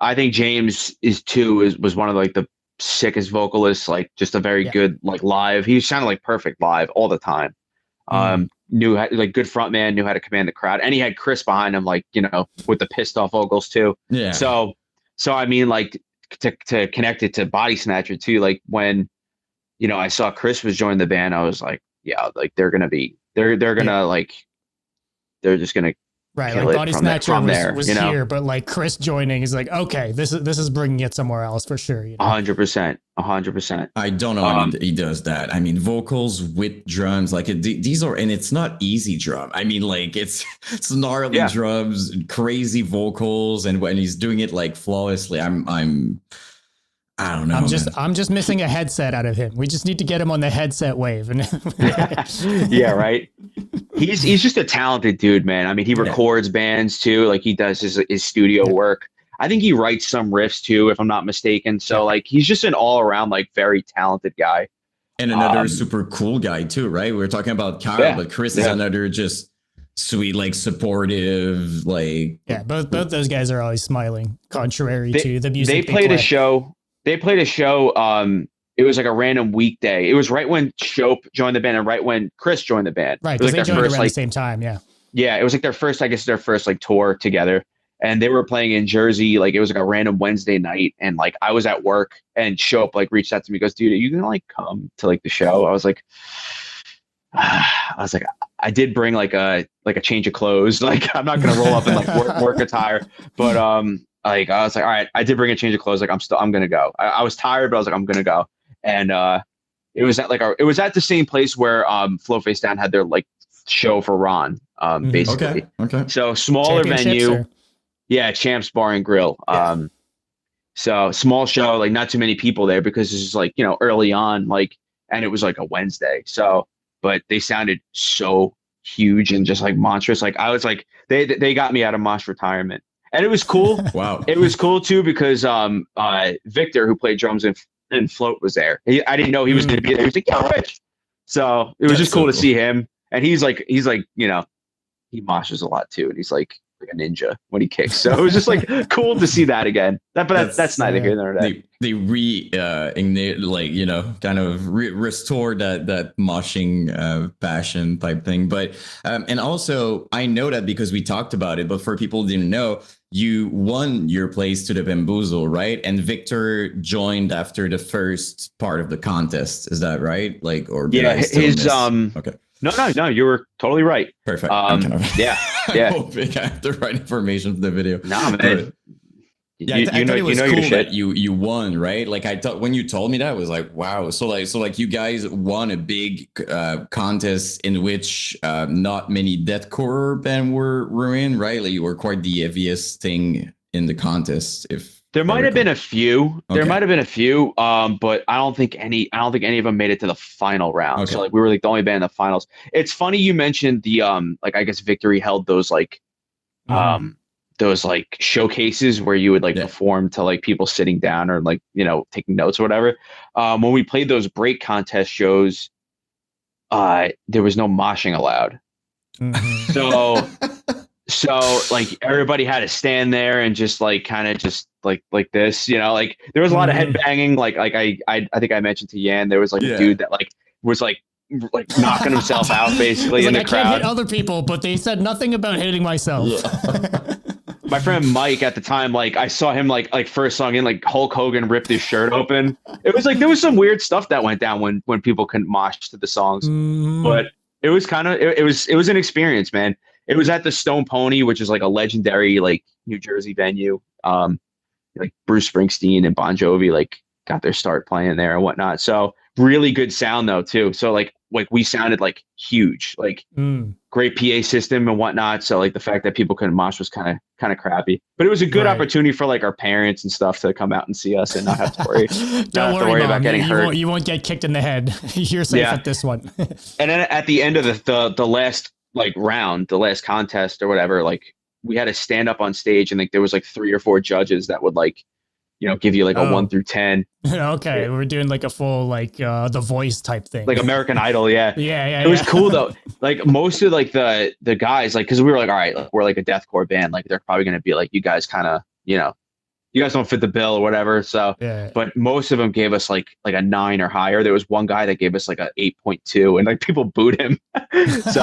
I think James was one of like the sickest vocalists, like just a very good like live. He sounded like perfect live all the time. knew how, like good front man, knew how to command the crowd, and he had Chris behind him, like with the pissed off vocals too. Yeah. So I mean, like to connect it to Body Snatcher too, like when I saw Chris was joining the band, I was like, yeah, like they're gonna like they're just gonna Right, kill like it Body from Snatcher there, was here, but like Chris joining is like, okay, this is bringing it somewhere else for sure. 100%. I don't know when he does that. I mean, vocals with drums, like these are, and it's not easy drum. I mean, like it's gnarly drums, crazy vocals, and when he's doing it like flawlessly, I don't know. I'm just missing a headset out of him. We just need to get him on the headset wave. Yeah, right. He's just a talented dude, man. I mean, he records bands too. Like he does his studio work. I think he writes some riffs too, if I'm not mistaken. So like he's just an all around like very talented guy. And another super cool guy too, right? We were talking about Kyle, but Chris is another just sweet, like supportive, like both those guys are always smiling, contrary to the music. They played a show. It was like a random weekday. It was right when Shope joined the band and right when Chris joined the band. Right, because like they joined around the same time, Yeah, it was like their first like tour together. And they were playing in Jersey. Like it was like a random Wednesday night. And like I was at work and Shope like reached out to me, goes, dude, are you gonna like come to like the show? I was like, I did bring like a change of clothes. Like I'm not gonna roll up in like work attire. But like I was like, all right, I did bring a change of clothes. Like I'm gonna go. I was tired, but I was like, I'm gonna go. And it was at the same place where Flow Face Down had their like show for Ron, basically. Okay. So smaller venue. Yeah, Champs Bar and Grill. So small show, like not too many people there because this is like, early on, like, and it was like a Wednesday. So, but they sounded so huge and just like monstrous. Like I was like, they got me out of mosh retirement. And it was cool. Wow. It was cool too because Victor, who played drums in Float, was there. I didn't know he was going to be there. He was like, "Yo, Rich." So it was just cool to see him. And he's like, he moshes a lot too, and he's like a ninja when he kicks. So it was just like cool to see that again. That's neither here nor there. They ignite, like kind of restore that moshing passion type thing. But and also I know that because we talked about it, but for people who didn't know, you won your place to the Bamboozle, right? And Victor joined after the first part of the contest. Is that right? Like, or did I still miss? Okay. No, you were totally right. Perfect. Yeah. Hoping I have the right information for the video. Nah, man. I thought it was cool that you won, right? Like I thought when you told me that, I was like, wow. So like you guys won a big contest in which not many deathcore band were in, right? Like you were quite the heaviest thing in the contest. If there might have been a few, but I don't think any of them made it to the final round. Okay. So like we were like the only band in the finals. It's funny you mentioned the like I guess Victory held those like those like showcases where you would like perform to like people sitting down or like taking notes or whatever. When we played those break contest shows, there was no moshing allowed. So like everybody had to stand there and just like kind of just like this, like there was a lot of head banging. Like I think I mentioned to Yan, there was like a dude that like was like knocking himself out basically in the crowd. I can't hit other people, but they said nothing about hitting myself. My friend Mike at the time, like I saw him like first song in, like Hulk Hogan ripped his shirt open. It was like there was some weird stuff that went down when people couldn't mosh to the songs. But it was kind of it was an experience, man. It was at the Stone Pony, which is like a legendary like New Jersey venue. Like Bruce Springsteen and Bon Jovi like got their start playing there and whatnot. So really good sound though too. So like we sounded like huge, like great PA system and whatnot. So like the fact that people couldn't mosh was kind of crappy, but it was a good opportunity for like our parents and stuff to come out and see us and not have to worry, about getting hurt. You won't get kicked in the head. You're safe at this one. And then at the end of the last like round, the last contest or whatever, like we had to stand up on stage and like there was like 3 or 4 judges that would like give you like a 1 through 10. Okay, we're doing like a full like The Voice type thing, like American Idol. Yeah. Yeah. It was cool though. Like most of like the guys, like because we were like, all right, we're like a deathcore band, like they're probably gonna be like, you guys kind of you guys don't fit the bill or whatever. So, Yeah. but most of them gave us like a 9 or higher. There was one guy that gave us like a 8.2, and like people booed him. So,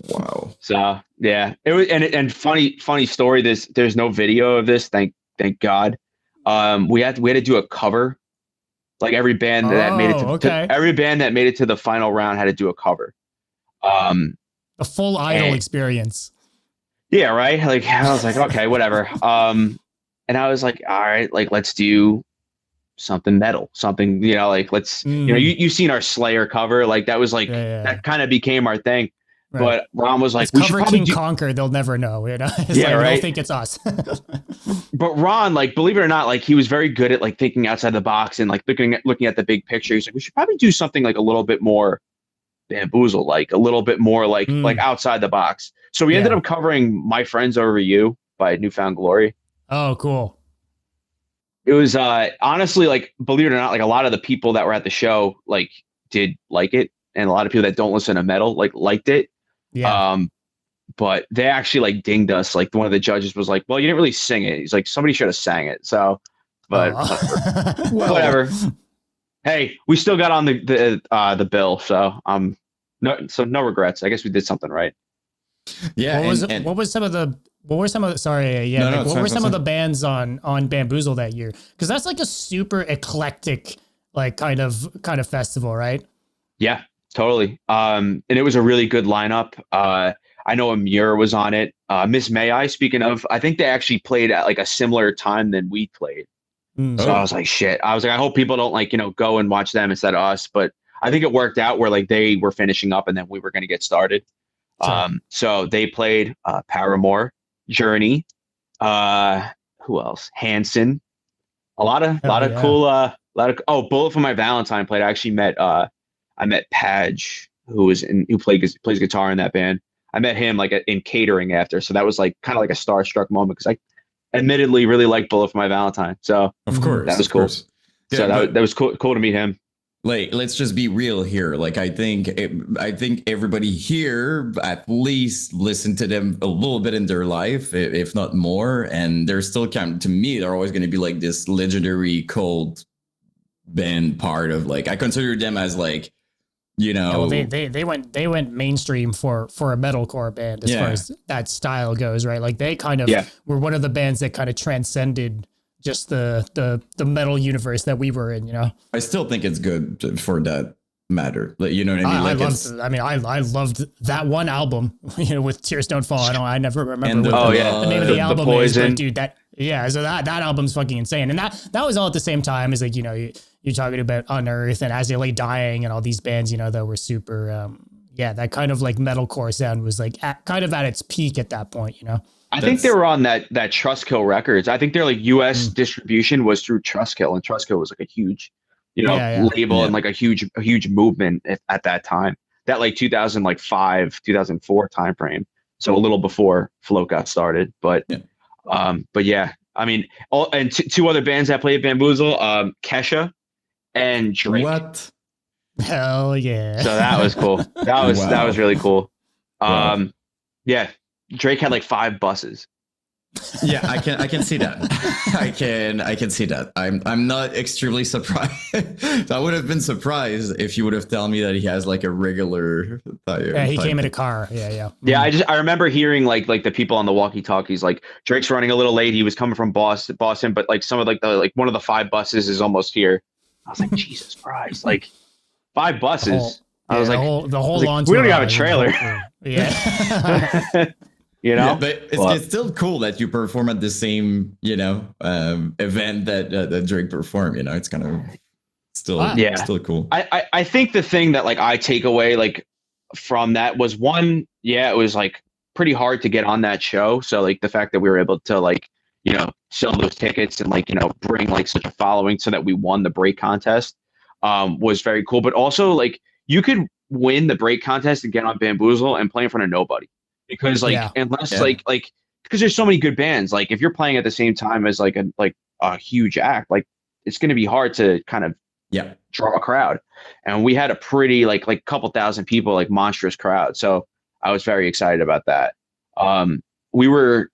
Wow. so yeah, it was, and funny story. There's no video of this. Thank God. We had to do a cover. Like every band that made it Oh, to okay. every band that made it to the final round had to do a cover. A full Idol and- experience. Yeah, right. Like I was like, okay, whatever. And I was like, all right, like let's do something metal, something, like let's, you've seen our Slayer cover, like that was like that kind of became our thing. Right. But Ron was like, it's we should cover probably King Conquer. They'll never know. It's Yeah, like, right. they'll think it's us. But Ron, like, believe it or not, like he was very good at like thinking outside the box and like looking at the big picture. He's like, we should probably do something like a little bit more Bamboozle, like a little bit more like outside the box. So we ended up covering My Friends Over You by Newfound Glory. Oh, cool. It was honestly, like, believe it or not, like a lot of the people that were at the show like did like it, and a lot of people that don't listen to metal like liked it. Yeah. But they actually like dinged us. Like one of the judges was like, well, you didn't really sing it. He's like, somebody should have sang it. So, but whatever. Hey, we still got on the bill, so no regrets. I guess we did something right. Yeah. What were some of the bands on Bamboozle that year? Because that's like a super eclectic like kind of festival, right? Yeah, totally. And it was a really good lineup. I know Amir was on it. Miss May I, speaking of, I think they actually played at like a similar time than we played. So I was like, shit. I was like, I hope people don't like, go and watch them instead of us. But I think it worked out where like they were finishing up and then we were going to get started. Sure. So they played Paramore, Journey, who else? Hanson. A lot of cool Bullet for My Valentine played. I actually met Padge, who plays guitar in that band. I met him like in catering after. So that was like kind of like a starstruck moment because I admittedly really liked Bullet for My Valentine. So of course, that was cool. Yeah, so that was cool to meet him. Like, let's just be real here. Like, I think everybody here at least listened to them a little bit in their life, if not more. And they're still to me, they're always going to be like this legendary cult band part of like, I consider them as like, well, they went mainstream for a metalcore band as far as that style goes, right? Like they kind of were one of the bands that kind of transcended just the metal universe that we were in, I still think it's good for that matter. Like, you know what I mean? I loved that one album, with Tears Don't Fall. I never remember the name of the album is, but dude, so that album's fucking insane. And that was all at the same time as like, you're talking about Unearth and As They Lay Dying and all these bands, that were super, that kind of like metalcore sound was like kind of at its peak at that point, I think they were on that Trustkill Records. I think their like U.S. distribution was through Trustkill, and Trustkill was like a huge, label and like a huge movement at that time. That like 2005, 2004 timeframe. So a little before Float got started, but yeah, I mean, two other bands that played Bamboozle, Kesha and Drake. What? Hell yeah! So that was cool. That was really cool. Yeah. Drake had like 5 buses. Yeah, I can see that. I can see that. I'm not extremely surprised. I would have been surprised if you would have told me that he has like a regular tire. Yeah, he came in a car. Yeah. Yeah, I remember hearing like the people on the walkie-talkies like Drake's running a little late. He was coming from Boston, but like some of like one of the 5 buses is almost here. I was like, Jesus Christ, like 5 buses. I was like, the whole launch. We don't even have a trailer. Yeah. Yeah, but it's still cool that you perform at the same, event that Drake performed. It's kind of still cool. I think the thing that like I take away like from that was one, it was like pretty hard to get on that show. So like the fact that we were able to like, sell those tickets and like, bring like such a following so that we won the break contest was very cool. But also like you could win the break contest and get on Bamboozle and play in front of nobody. Because unless because there's so many good bands, like if you're playing at the same time as like a huge act, like it's going to be hard to kind of draw a crowd. And we had a pretty like couple thousand people, like monstrous crowd. So I was very excited about that. We were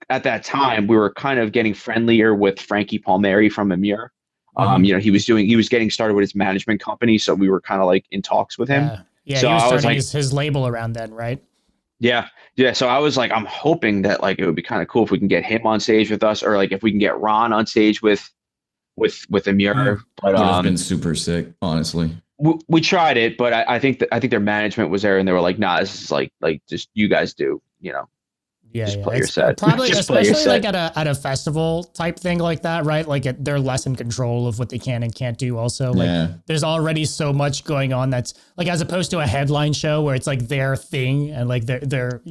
at that time we were kind of getting friendlier with Frankie Palmieri from Amir. Mhm. He was getting started with his management company, so we were kind of like in talks with him. Yeah, So he was I was starting like, his label around then, right? yeah, yeah. So I was like, I'm hoping that like it would be kind of cool if we can get him on stage with us, or like if we can get Ron on stage with Amir. Mm. But Would have been super sick, honestly. we tried it, but I think their management was there and they were like, nah, this is like just you guys do, Yeah, just yeah. play your It's set. probably, Just play your especially like set. at a festival type thing like that, right? Like they're less in control of what they can and can't do. Also, like Yeah. there's already so much going on that's like as opposed to a headline show where it's like their thing and like they're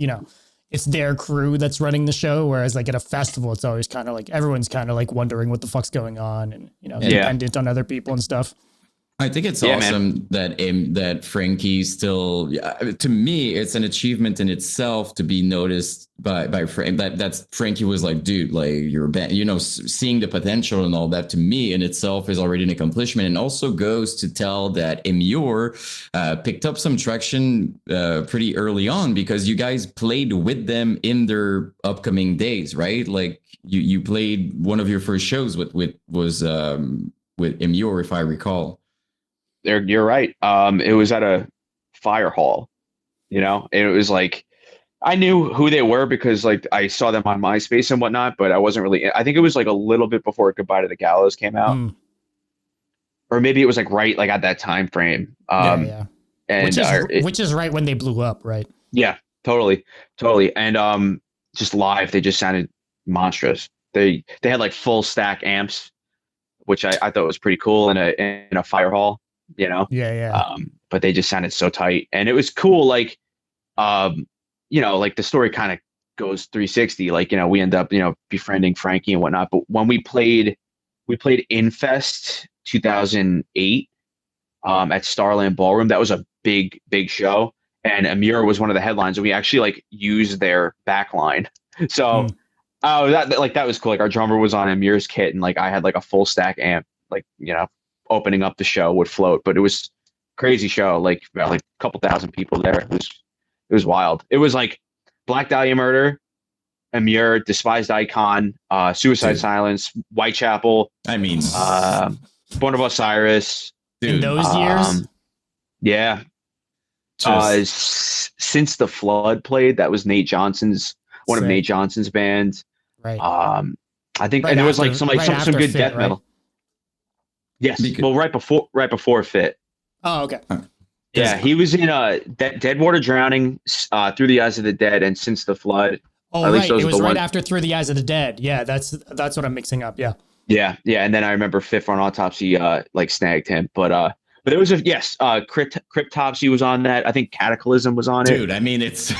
it's their crew that's running the show. Whereas like at a festival, it's always kind of like everyone's kind of like wondering what the fuck's going on and Yeah. dependent on other people and stuff. I think it's Yeah, man. awesome that Frankie still. To me, it's an achievement in itself to be noticed by Frank. That's Frankie was like, dude, like you're a band, seeing the potential and all that. To me, in itself, is already an accomplishment, and also goes to tell that Emure picked up some traction pretty early on because you guys played with them in their upcoming days, right? Like you played one of your first shows with Emure, if I recall. You're right. It was at a fire hall, it was like I knew who they were because like I saw them on MySpace and whatnot, but I wasn't really. I think it was like a little bit before Goodbye to the Gallows came out, Mm. or maybe it was like right like at that time frame. Yeah. And Which is right when they blew up, right? yeah, totally, totally. And just live, they just sounded monstrous. They had like full stack amps, which I thought was pretty cool in a fire hall, Yeah. But they just sounded so tight, and it was cool. Like, like the story kind of goes 360. Like, we end up, befriending Frankie and whatnot. But when we played Infest 2008 at Starland Ballroom. That was a big, big show, and Amir was one of the headlines, and we actually like used their backline. So, Mm. oh, that was cool. Like our drummer was on Amir's kit, and like I had like a full stack amp, like opening up the show would float. But it was crazy show, like about like a couple thousand people there. It was wild. It was like Black Dahlia Murder, Amir, Despised Icon, Suicide Dude. Silence, Whitechapel, I mean, Born of Osiris. In dude, those years, Yeah. Since the Flood played, that was one of Sick. Nate Johnson's bands. right? I think, Right and there was like after- some right some after good Fit, death right? metal. Yes. Because- Well, right before Fit. Oh, okay. Yeah, he was in Deadwater Drowning, Through the Eyes of the Dead, and Since the Flood. Oh, At least right. those It are was the right ones- after Through the Eyes of the Dead. Yeah, that's what I'm mixing up. Yeah. Yeah, yeah, and then I remember Fifth on Autopsy like snagged him, but there was Cryptopsy was on that. I think Cataclysm was on it. dude, I mean, it's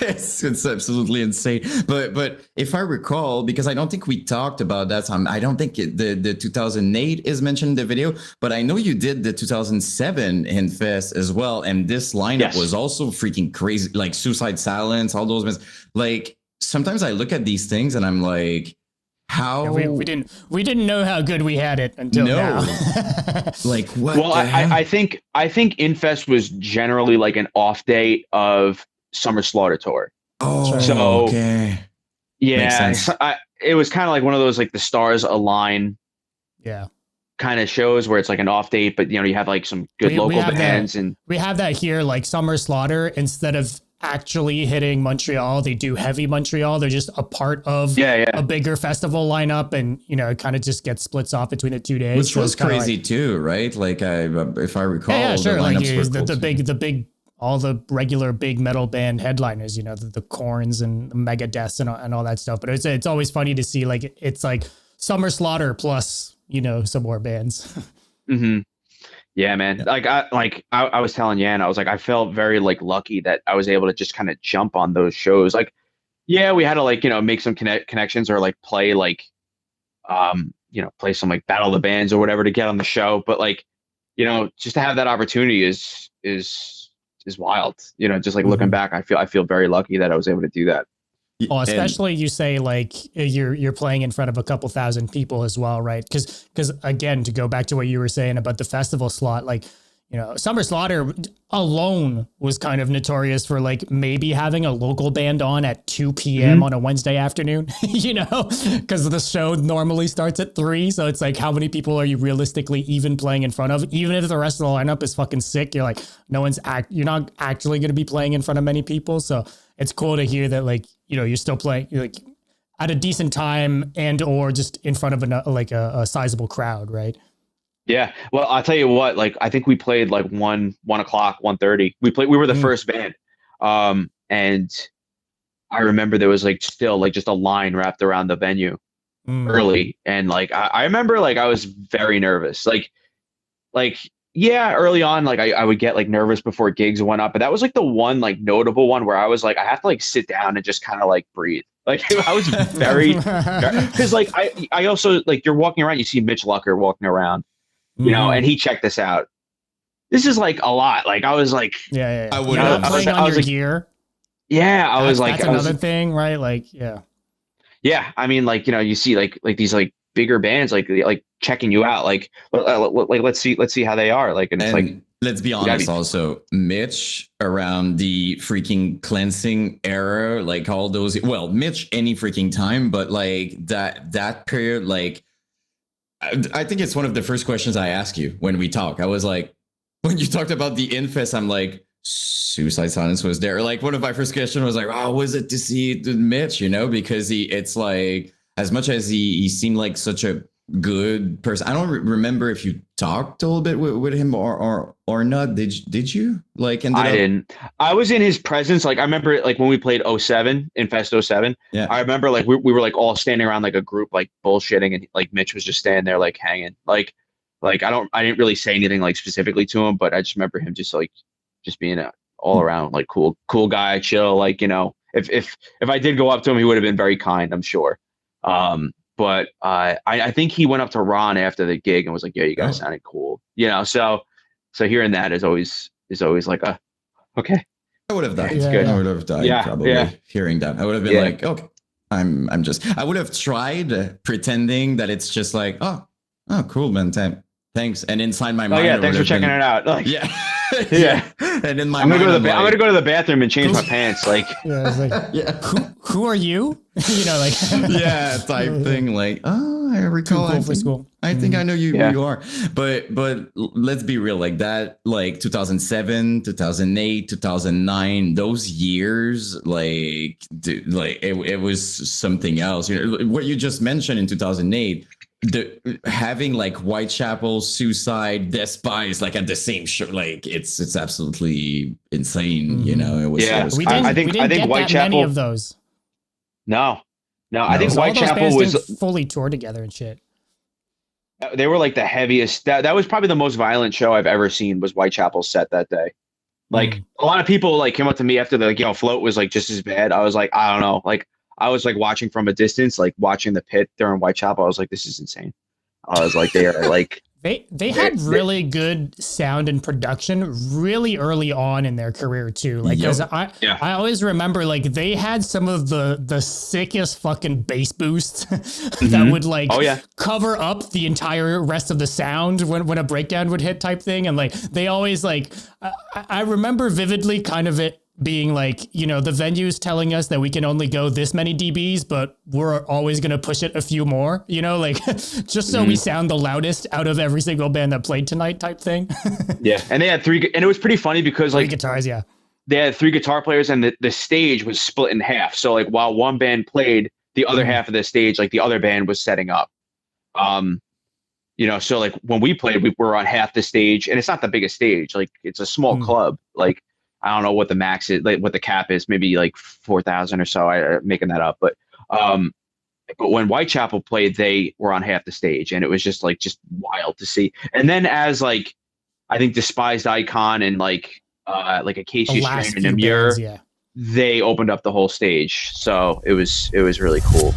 it's absolutely insane. But if I recall, because I don't think we talked about that time, I don't think the 2008 is mentioned in the video, but I know you did the 2007 Infest as well, and this lineup Yes. was also freaking crazy, like Suicide Silence, all those bands. Like sometimes I look at these things and I'm like, how Yeah, we didn't know how good we had it until No. now. like what? Well, the hell? I think Infest was generally like an off date of Summer Slaughter Tour. oh, So- okay. Yeah, Makes sense. so it was kind of like one of those like the stars align Yeah. kind of shows where it's like an off date, but you have like some good We local have that. bands and We have that here, like Summer Slaughter, instead of actually hitting Montreal, they do heavy Montreal. They're just a part of yeah. a bigger festival lineup, and it kind of just gets splits off between the 2 days. Which So was it's kinda crazy like, too, right? Like if I recall, yeah, sure. the Like lineups were cool the too. big, all the regular big metal band headliners, the Corns and the Megadeths and all that stuff. But it's always funny to see like it's like Summer Slaughter plus some more bands. hmm Yeah, man. I was telling Yan, I was like, I felt very like lucky that I was able to just kind of jump on those shows. Like, yeah, we had to like, make some connections or like play like, play some like Battle of the Bands or whatever to get on the show. But like, just to have that opportunity is wild. Just like looking Mhm. back, I feel very lucky that I was able to do that. Well, And- especially you say like you're playing in front of a couple thousand people as well, right? Because again, to go back to what you were saying about the festival slot, like You know, Summer Slaughter alone was kind of notorious for like maybe having a local band on at 2 p.m. on a Wednesday afternoon, you know, because the show normally starts at 3. So it's like, how many people are you realistically even playing in front of? Even if the rest of the lineup is fucking sick, you're like, you're not actually going to be playing in front of many people. So it's cool to hear that, like, you know, you're still playing like at a decent time and or just in front of a sizable crowd, right? Yeah. Well, I'll tell you what, like, I think we played like 1:00, 1:30. We were the first band. And I remember there was like still like just a line wrapped around the venue early. And like, I remember like I was very nervous. Like, yeah, early on, like I would get like nervous before gigs went up, but that was like the one like notable one where I was like, I have to like sit down and just kind of like breathe. Like I was very, because like I also like you're walking around, you see Mitch Lucker walking around. You know, and he checked this out. This is like a lot. Like I was like, yeah. I would have playing on your gear. Yeah, I was like, that's another thing, right? Like, yeah. I mean, like, you know, you see like these like bigger bands like checking you out. Like let's see how they are. Like, and it's like, let's be honest. Also, Mitch around the freaking cleansing era, like all those. Well, Mitch any freaking time, but like that period, like. I think it's one of the first questions I ask you when we talk. I was like, when you talked about the Infest, I'm like, Suicide Silence was there. Like one of my first questions was like, oh, was it to see Mitch, you know, because it's like, as much as he seemed like such a good person. I don't remember if you talked a little bit with him or not. Did you like? I didn't. I was in his presence. Like I remember, like when we played 07 Infest 07. Yeah. I remember like we were like all standing around like a group like bullshitting, and like Mitch was just standing there like hanging. Like I didn't really say anything like specifically to him, but I just remember him just being a all around like cool guy, chill. Like, you know, if I did go up to him, he would have been very kind, I'm sure. But I think he went up to Ron after the gig and was like, "Yeah, you guys sounded cool," you know. So hearing that is always like okay. I would have died. It's good. I would have died probably hearing that. I would have been like, okay, I would have tried pretending that it's just like, oh, cool, man. Thanks. And inside my mind, thanks for checking it out. Like, yeah. And in my I'm mind, I'm gonna go to the bathroom and change my pants. Like, who are you? You know, like type thing. Like, oh, I recall. Cool for school. I think I know you are. But let's be real. Like that, like 2007, 2008, 2009, those years, like, dude, like it was something else. You know what you just mentioned in 2008. Having like Whitechapel, Suicide, Despise like at the same show, like it's absolutely insane. You know, it was. Yeah, we didn't get Whitechapel, that many of those. No. I think so Whitechapel was fully toured together and shit. They were like the heaviest. That was probably the most violent show I've ever seen. Was Whitechapel's set that day. Like a lot of people like came up to me after the Float was like just as bad. I was like, I don't know, like. I was like watching from a distance, like watching the pit during Whitechapel. I was like, this is insane. I was like, they are like they had really good sound and production really early on in their career too. Like, because I always remember like they had some of the sickest fucking bass boosts that would like cover up the entire rest of the sound when a breakdown would hit type thing. And like they always like I remember vividly kind of it being like, you know, the venue's telling us that we can only go this many dBs, but we're always going to push it a few more, you know, like just so we sound the loudest out of every single band that played tonight type thing. Yeah. And they had and it was pretty funny because like 3 guitars. Yeah. They had 3 guitar players and the stage was split in half. So like while one band played, the other half of the stage, like the other band was setting up. You know, so like when we played, we were on half the stage, and it's not the biggest stage. Like it's a small club. Like, I don't know what the max is, like what the cap is, maybe like 4,000 or so. I'm making that up. But when Whitechapel played, they were on half the stage, and it was just wild to see. And then as like, I think Despised Icon and like Acacia Strain and Amir, they opened up the whole stage. So it was really cool.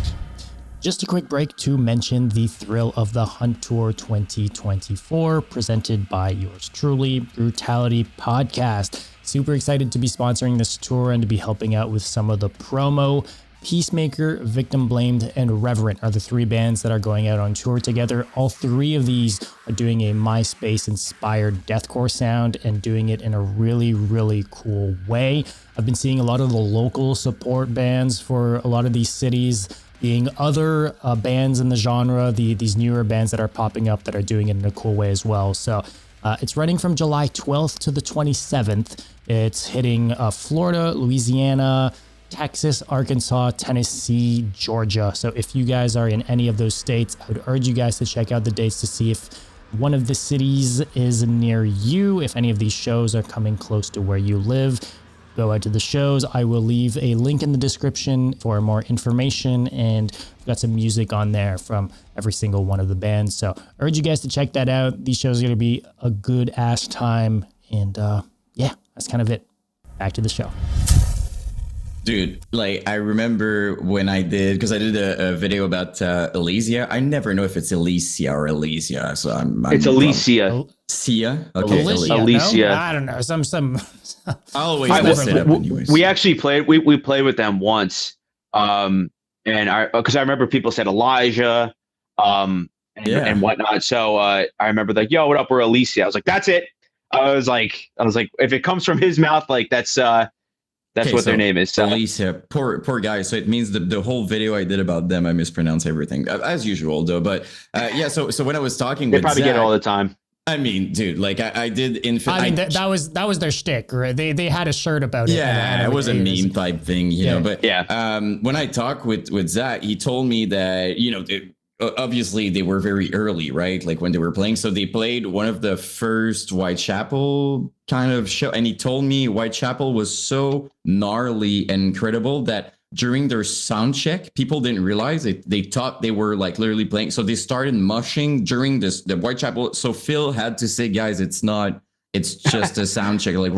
Just a quick break to mention the Thrill of the Hunt Tour 2024 presented by yours truly, Brutality Podcast. Super excited to be sponsoring this tour and to be helping out with some of the promo Peacemaker, Victim Blamed, and Reverent are the 3 bands that are going out on tour together. All 3 of these are doing a MySpace-inspired deathcore sound and doing it in a really, really cool way. I've been seeing a lot of the local support bands for a lot of these cities being other bands in the genre, these newer bands that are popping up that are doing it in a cool way as well. So it's running from July 12th to the 27th. It's hitting Florida, Louisiana, Texas, Arkansas, Tennessee, Georgia. So if you guys are in any of those states, I would urge you guys to check out the dates to see if one of the cities is near you. If any of these shows are coming close to where you live, go out to the shows. I will leave a link in the description for more information, and I've got some music on there from every single one of the bands. So I urge you guys to check that out. These shows are going to be a good ass time. And yeah, that's kind of it. Back to the show. Dude, like I remember when I did, because I did a video about Elysia. I never know if it's Elysia or Elysia, so I'm it's Elysia. Sia? Okay, Elysia. No? I don't know. Some. I'll always mess it up anyways. We actually played. We played with them once, and because I remember people said Elijah, and whatnot. So I remember like, yo, what up? We're Elysia. I was like, that's it. I was like, if it comes from his mouth, like that's what their name is. So. Elysia, poor guy. So it means the whole video I did about them, I mispronounce everything as usual, though. But yeah, so when I was talking, they probably get it all the time. I mean, dude, like I did that was their shtick, right? They had a shirt about it. Yeah, it was a meme type thing, you know. But yeah, when I talked with Zach, he told me that obviously they were very early, right? Like when they were playing, so they played one of the first Whitechapel kind of show, and he told me Whitechapel was so gnarly and incredible that during their sound check, people didn't realize it. They thought they were like literally playing. So they started mushing during the Whitechapel. So Phil had to say, guys, it's just a sound check. Like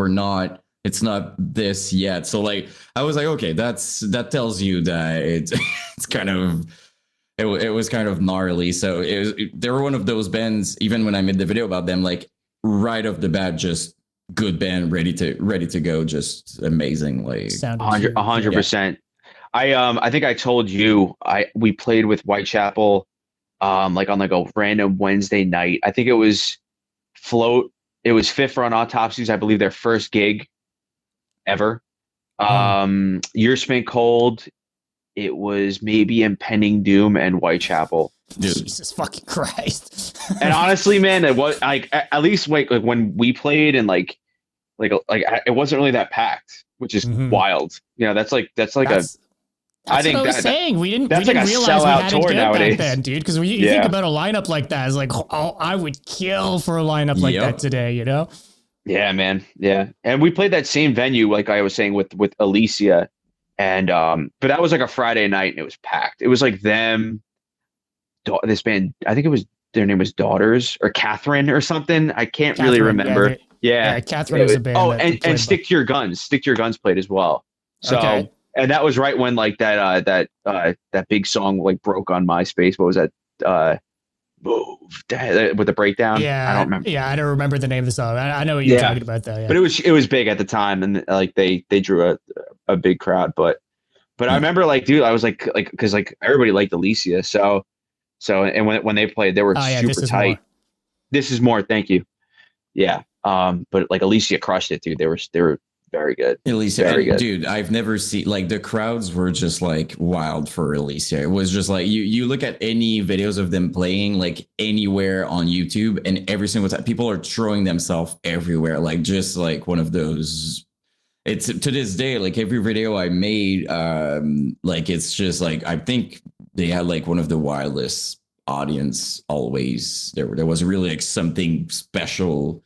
it's not this yet. So like, I was like, okay, that tells you that it's kind of, it was kind of gnarly. So they were one of those bands, even when I made the video about them, like right off the bat, just good band, ready to go. Just amazing. Like 100%. I think I told you we played with Whitechapel like on like a random Wednesday night. I think it was Float. It was Fifth Run Autopsies, I believe, their first gig ever. Year Spent Cold. It was maybe Impending Doom and Whitechapel. Dude. Jesus fucking Christ. And honestly, man, it was like at least like when we played and like it wasn't really that packed, which is wild. You know, that's I think what I was saying. We didn't like realize we had tour it good nowadays. back then, dude. Because when you think about a lineup like that, it's like, oh, I would kill for a lineup like that today, you know? Yeah, man. Yeah. And we played that same venue, like I was saying, with Elysia. And but that was like a Friday night and it was packed. It was like them, this band, I think their name was Daughters or Catherine or something. I can't really remember. Yeah. Catherine was a band. Oh, and Stick to Your Guns. Stick to Your Guns played as well. So and that was right when like that big song like broke on MySpace. What was that? Move with the breakdown. Yeah, I don't remember. Yeah, I don't remember the name of the song. I know what you're talking about though. Yeah. But it was big at the time, and like they drew a big crowd. But I remember like, dude, I was like because like everybody liked Elysia, so and when they played, they were super tight. This is more. Thank you. Yeah. But like Elysia crushed it, dude. They were very good. Elysia, very good. Dude, I've never seen like the crowds were just like wild for Elysia. It was just like you look at any videos of them playing like anywhere on YouTube, and every single time people are throwing themselves everywhere. Like just like one of those. It's to this day, like every video I made, like it's just like I think they had like one of the wildest audience always. There was really like something special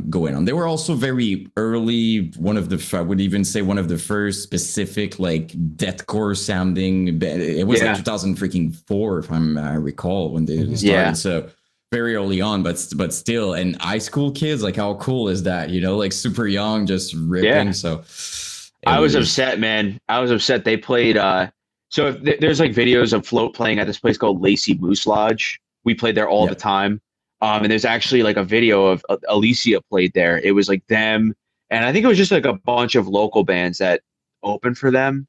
going on. They were also very early. I would even say one of the first specific like deathcore sounding. It was like 2004, if I recall, when they started. Yeah. So very early on, but still, and high school kids, like how cool is that? You know, like super young, just ripping. Yeah. So I was upset, man. I was upset. They played. So there's like videos of Float playing at this place called Lacey Moose Lodge. We played there all the time. And there's actually like a video of Elysia played there. It was like them, and I think it was just like a bunch of local bands that opened for them.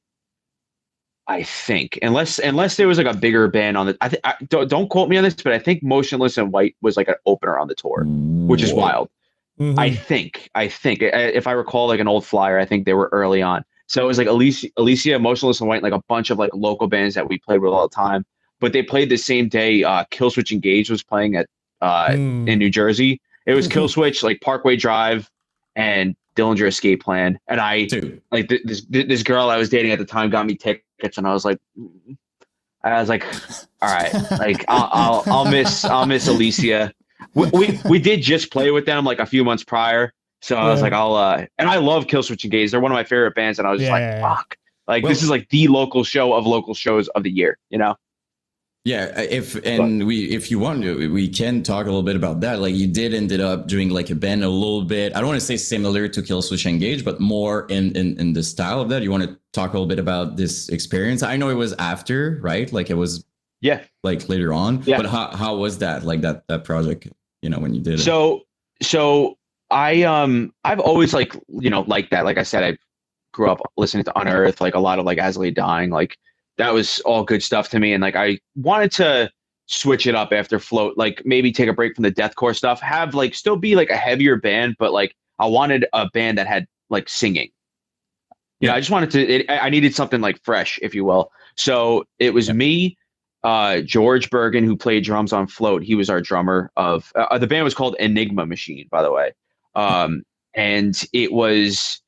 I think, unless there was like a bigger band on the, don't quote me on this, but I think Motionless in White was like an opener on the tour, which is Whoa. wild. Mhm. I think if I recall like an old flyer, I think they were early on. So it was like Alicia, Motionless in White, like a bunch of like local bands that we played with all the time. But they played the same day. Killswitch Engage was playing at in Mm. New Jersey. It was Killswitch, like Parkway Drive, and Dillinger Escape Plan. And I Dude. like this girl I was dating at the time got me tickets, and I was like, all right, like I'll miss Alicia. We did just play with them like a few months prior, so I was Yeah. like, and I love Killswitch Engage. They're one of my favorite bands, and I was just like, Yeah. fuck, like this Well, is like the local show of local shows of the year, you know? yeah, But if you want to, we can talk a little bit about that. Like you did ended up doing like a band a little bit. I don't want to say similar to Killswitch Engage, but more in the style of that. You want to talk a little bit about this experience? I know it was after, right? Like it was yeah, like later on. yeah. But how was that? Like that project, when you did it? So I've always like like that. Like I said, I grew up listening to Unearth, like a lot of like As I Lay Dying, like that was all good stuff to me. And like I wanted to switch it up after Float, like maybe take a break from the deathcore stuff, have like still be like a heavier band, but like I wanted a band that had like singing. Yeah. I just wanted to. I needed something like fresh, if you will. So it was Yeah. me, George Bergen, who played drums on Float. He was our drummer of the band was called Enigma Machine, by the way. And it was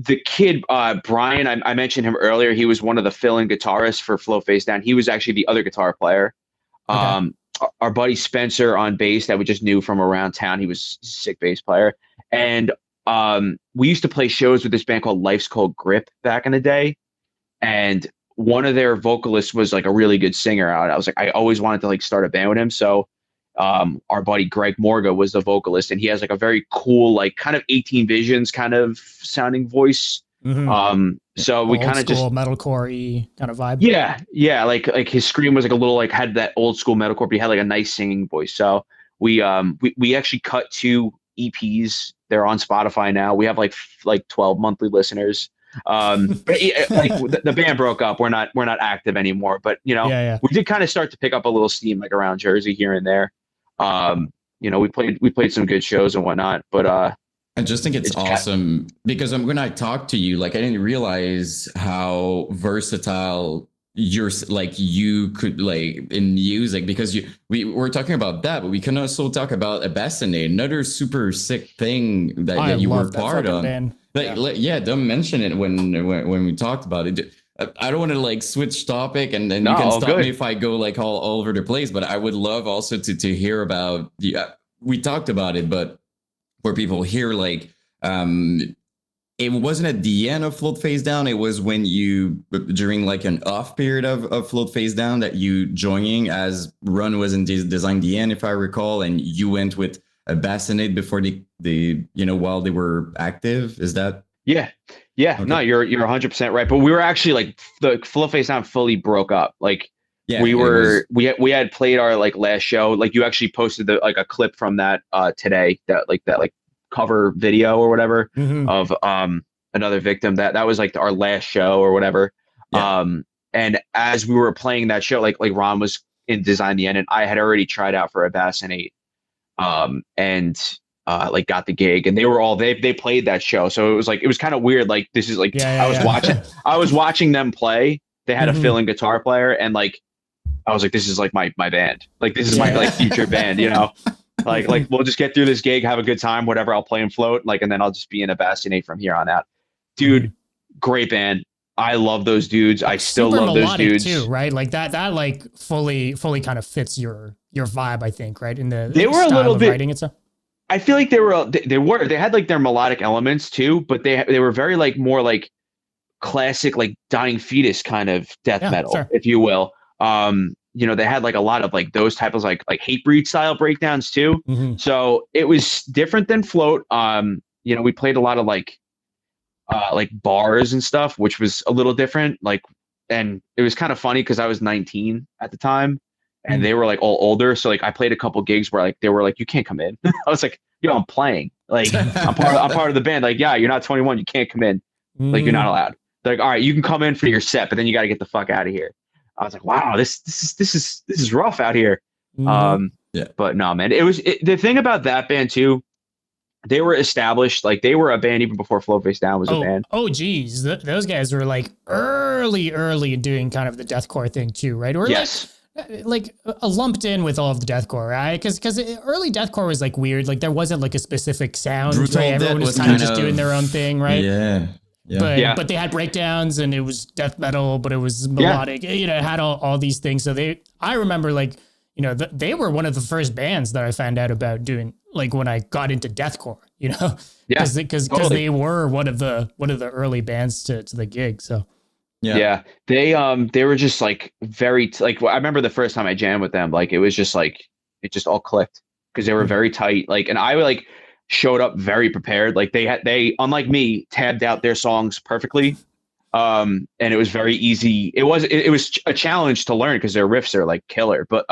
the kid Brian. I mentioned him earlier. He was one of the fill-in guitarists for Float Face Down. He was actually the other guitar player. Okay. Our buddy Spencer on bass that we just knew from around town. He was a sick bass player, and we used to play shows with this band called Life's Cold Grip back in the day, and one of their vocalists was like a really good singer. I was like, I always wanted to like start a band with him. So our buddy Greg Morga was the vocalist, and he has like a very cool, like kind of 18 Visions kind of sounding voice. So we kind of just metalcore-y kind of vibe. yeah, like his scream was like a little like had that old school metalcore, but he had like a nice singing voice. So we actually cut 2 EPs. They're on Spotify now. We have like 12 monthly listeners. But like the band broke up. We're not active anymore. But Yeah. we did kind of start to pick up a little steam like around Jersey here and there. We played some good shows and whatnot. But I just think it's awesome because when I talked to you, like I didn't realize how versatile you could like in music, because we were talking about that, but we can also talk about a Bassinade, another super sick thing that you were part of. Don't mention it when we talked about it. I don't want to like switch topic, and you can stop me if I go like all over the place. But I would love also to hear about we talked about it, but for people here, like it wasn't at the end of Float Face Down. It was when you during like an off period of Float Face Down that you joining as Run was in Design the End, if I recall, and you went with a Bassinade before the while they were active. Is that? Yeah. Okay. No, you're 100% right. But we were actually like the Float Face Down fully broke up. Like we had played our like last show. Like you actually posted like a clip from that today, that cover video or whatever of Another Victim. That was like our last show or whatever. And as we were playing that show, like Ron was in Design the End, and I had already tried out for a Bassinade, and like got the gig, and they were all they played that show. So it was kind of weird. Like this is like I was watching them play. They had a fill-in guitar player, and like I was like, this is like my band. Like this is my like future band, Like we'll just get through this gig, have a good time, whatever. I'll play and Float, like, and then I'll just be in a Bassinade from here on out. Dude, great band. I love those dudes. I still love those dudes too, right? Like that like fully kind of fits your vibe, I think, right? In the they were a little bit writing and stuff. I feel like they had like their melodic elements too, but they were very like more like classic like Dying Fetus kind of death metal, if you will. They had like a lot of like those types of like Hatebreed style breakdowns too. So it was different than Float. We played a lot of like bars and stuff, which was a little different. Like, and it was kind of funny because I was 19 at the time, and they were like all older. So like I played a couple gigs where like they were like, you can't come in. I was like, yo, I'm playing. Like I'm part of the band. Like, yeah, you're not 21, you can't come in. Like you're not allowed. They're like, all right, you can come in for your set, but then you got to get the fuck out of here. I was like, wow, this is rough out here. Mhm. But no, man, the thing about that band too. They were established, like they were a band even before Flow Face Down was a band. Geez, those guys were like early doing kind of the deathcore thing too, right? Or yes. like lumped in with all of the deathcore, right? Because early deathcore was like weird. Like there wasn't like a specific sound. Brutal right? Everyone was kind of just doing their own thing, right? Yeah. But they had breakdowns and it was death metal, but it was melodic. You know, it had all these things. So I remember like, you know, they were one of the first bands that I found out about doing, like when I got into deathcore, you know, because they were one of the early bands to the gig. So they were just like very like I remember the first time I jammed with them, like it was just like it just all clicked because they were very tight. Like, and I like showed up very prepared. Like they unlike me tabbed out their songs perfectly. And it was very easy. It was a challenge to learn because their riffs are like killer, but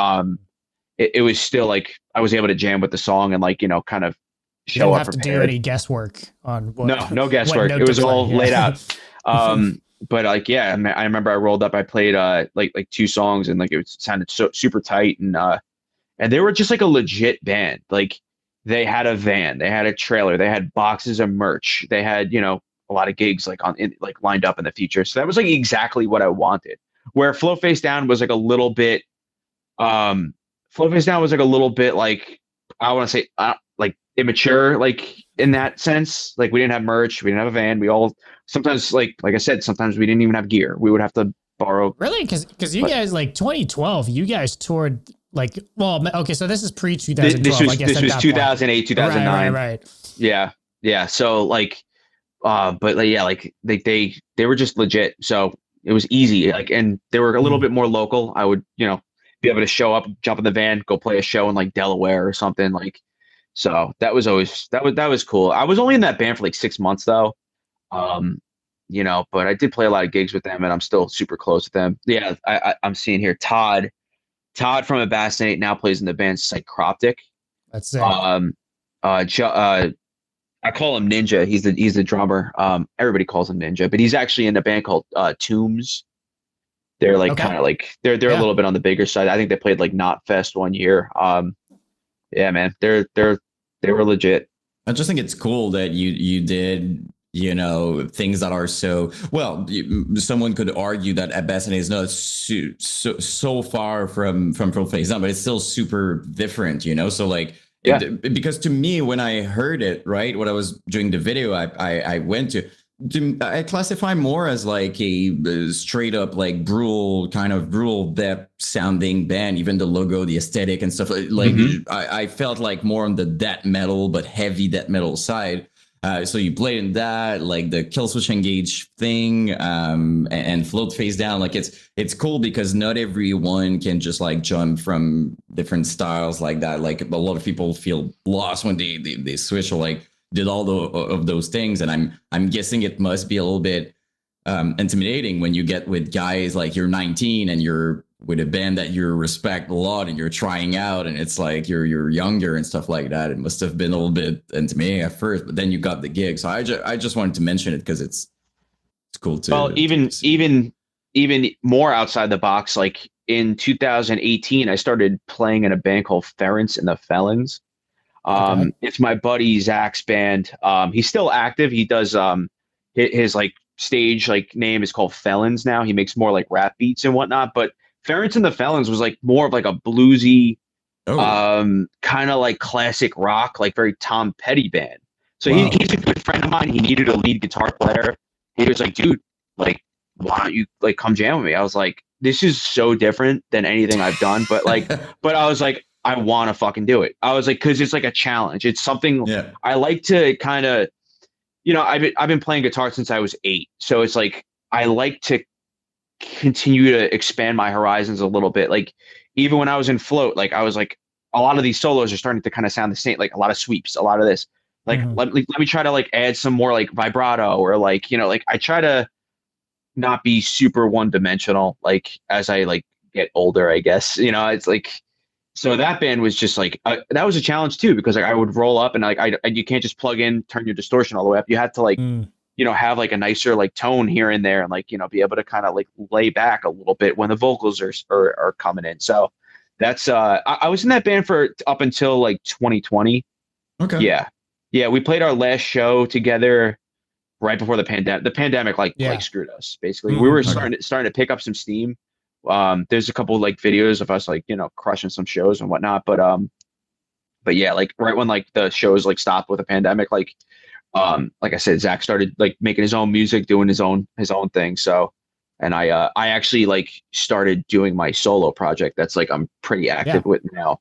it was still like I was able to jam with the song and like, you know, kind of show up prepared. To do any guesswork on what, no guesswork. It was all laid out. But like, yeah, I remember I rolled up, I played like two songs and like it sounded so super tight and they were just like a legit band. Like they had a van, they had a trailer, they had boxes of merch, they had, you know, a lot of gigs like like lined up in the future. So that was like exactly what I wanted. Where Flow Face Down was like a little bit, Flow Face Down was like a little bit like, I want to say like immature, like in that sense. Like we didn't have merch, we didn't have a van. We all sometimes like I said, sometimes we didn't even have gear. We would have to borrow. Really? Because you guys like 2012, you guys toured like, well, okay, so this is pre 2012. This was 2008, 2009. Right. Yeah. So like. But like, yeah, like they were just legit. So it was easy. Like, and they were a little bit more local. I would, you know, be able to show up, jump in the van, go play a show in like Delaware or something. Like, so that was always that was cool. I was only in that band for like 6 months though. You know, but I did play a lot of gigs with them, and I'm still super close with them. Yeah, I'm seeing here Todd from Abastinate now plays in the band Psychroptic. That's it. I call him Ninja. He's the drummer. Everybody calls him Ninja, but he's actually in a band called Tombs. They're like kind of like they're a little bit on the bigger side. I think they played like Knot Fest one year. Yeah, man, they were legit. I just think it's cool that you did, you know, things that are so well. Someone could argue that Abassinate is not so far from Face Down, but it's still super different, you know. So like. Yeah. Because to me, when I heard it, right, when I was doing the video, I went to I classify more as like a straight up like brutal death sounding band. Even the logo, the aesthetic and stuff like I felt like more on the death metal, but heavy death metal side. So you played in that, like the Killswitch Engage thing, and Float Face Down. Like it's cool because not everyone can just like jump from different styles like that. Like a lot of people feel lost when they switch or like did all of those things. And I'm guessing it must be a little bit intimidating when you get with guys like you're 19 and you're with a band that you respect a lot and you're trying out and it's like you're younger and stuff like that. It must have been a little bit intimidating at first, but then you got the gig. So I just wanted to mention it because it's cool too. Well, even more outside the box, like in 2018, I started playing in a band called Ference and the Felons. It's my buddy Zach's band. He's still active. He does his like stage like name is called Felons now. He makes more like rap beats and whatnot, but Ference and the Felons was like more of like a bluesy, kind of like classic rock, like very Tom Petty band. So he's a good friend of mine. He needed a lead guitar player. He was like, dude, like, why don't you like come jam with me? I was like, this is so different than anything I've done, but like, but I was like, I want to fucking do it. I was like, cause it's like a challenge. It's something I like to kind of, you know, I've been playing guitar since I was 8. So it's like, I like to continue to expand my horizons a little bit. Like even when I was in Float, like I was like, a lot of these solos are starting to kind of sound the same, like a lot of sweeps, a lot of this, like, let me try to like add some more like vibrato or like, you know, like I try to not be super one dimensional, like as I like get older, I guess, you know, it's like, so that band was just like, that was a challenge too, because like I would roll up and like, you can't just plug in, turn your distortion all the way up. You had to like, have like a nicer like tone here and there, and like be able to kind of like lay back a little bit when the vocals are coming in. So that's I was in that band for up until like 2020. Okay. Yeah, yeah, we played our last show together right before the pandemic. The pandemic like screwed us basically. We were Mhm. starting to pick up some steam. There's a couple like videos of us like crushing some shows and whatnot, but yeah, like right when like the shows like stopped with the pandemic, like I said, Zach started like making his own music, doing his own thing. So, and I actually like started doing my solo project. That's like I'm pretty active with now.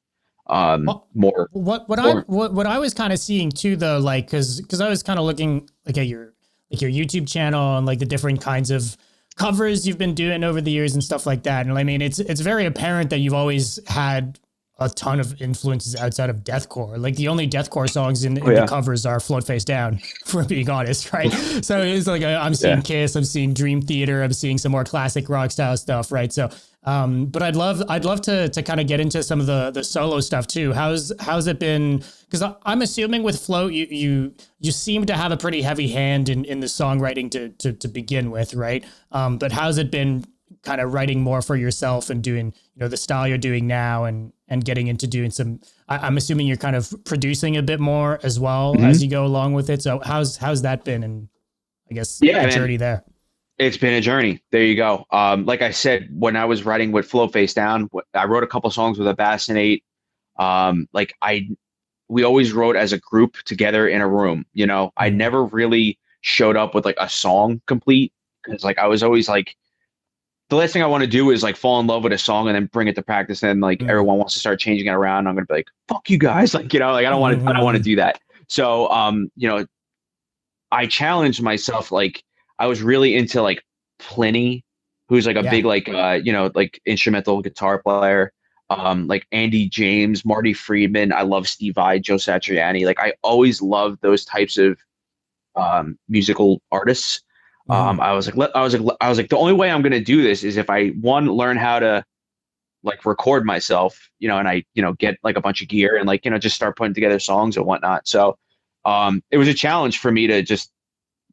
Well, More. what I was kind of seeing too, though, like because I was kind of looking like at your YouTube channel and like the different kinds of covers you've been doing over the years and stuff like that. And I mean, it's very apparent that you've always had a ton of influences outside of deathcore. Like the only deathcore songs in the covers are "Float Face Down," for being honest, right? So it's like I'm seeing Kiss, I'm seeing Dream Theater, I'm seeing some more classic rock style stuff, right? So, but I'd love to kind of get into some of the solo stuff too. How's it been? Because I'm assuming with Float, you seem to have a pretty heavy hand in the songwriting to begin with, right? But how's it been kind of writing more for yourself and doing the style you're doing now and getting into doing some, I'm assuming you're kind of producing a bit more as well as you go along with it. So how's that been? And I guess the journey there. It's been a journey. There you go. Like I said, when I was writing with Flow Face Down, I wrote a couple songs with a Bassinate. We always wrote as a group together in a room. I never really showed up with like a song complete because like I was always like, the last thing I want to do is like fall in love with a song and then bring it to practice. And like everyone wants to start changing it around. I'm going to be like, fuck you guys. Like, like I don't want to do that. So, I challenged myself. Like I was really into like Pliny, who's like a big, like, like instrumental guitar player. Like Andy James, Marty Friedman. I love Steve Vai, Joe Satriani. Like I always loved those types of musical artists. I was like, the only way I'm going to do this is if I learn how to like record myself, and I, get like a bunch of gear and like, just start putting together songs and whatnot. So, it was a challenge for me to just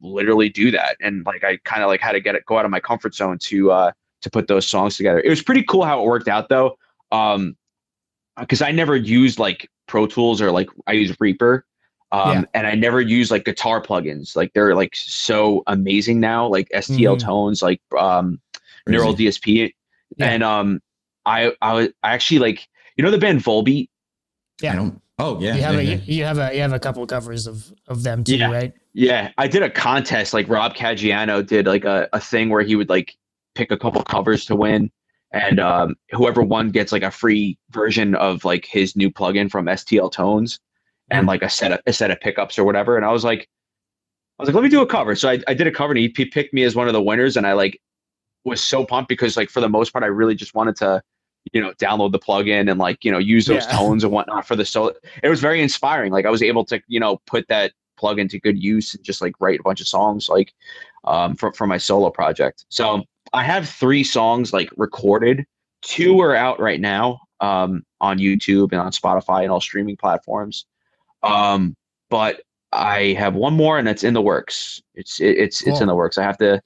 literally do that. And like, I kind of like had to go out of my comfort zone to put those songs together. It was pretty cool how it worked out though. Cause I never used like Pro Tools or like I use Reaper. And I never use like guitar plugins. Like they're like so amazing now, like STL Tones, like Neural DSP. And I actually like the band Volbeat. Yeah. You have a couple of covers of them too, right? Yeah. I did a contest, like Rob Caggiano did like a thing where he would like pick a couple covers to win. And whoever won gets like a free version of like his new plugin from STL Tones. And like a set of pickups or whatever. And I was like, let me do a cover. So I did a cover and he picked me as one of the winners. And I like was so pumped because like for the most part, I really just wanted to, download the plugin and like, use those tones and whatnot for the solo. It was very inspiring. Like I was able to, put that plugin to good use and just like write a bunch of songs like for my solo project. So I have 3 songs like recorded. 2 are out right now on YouTube and on Spotify and all streaming platforms. But I have 1 more and it's in the works. It's cool. It's in the works. I have to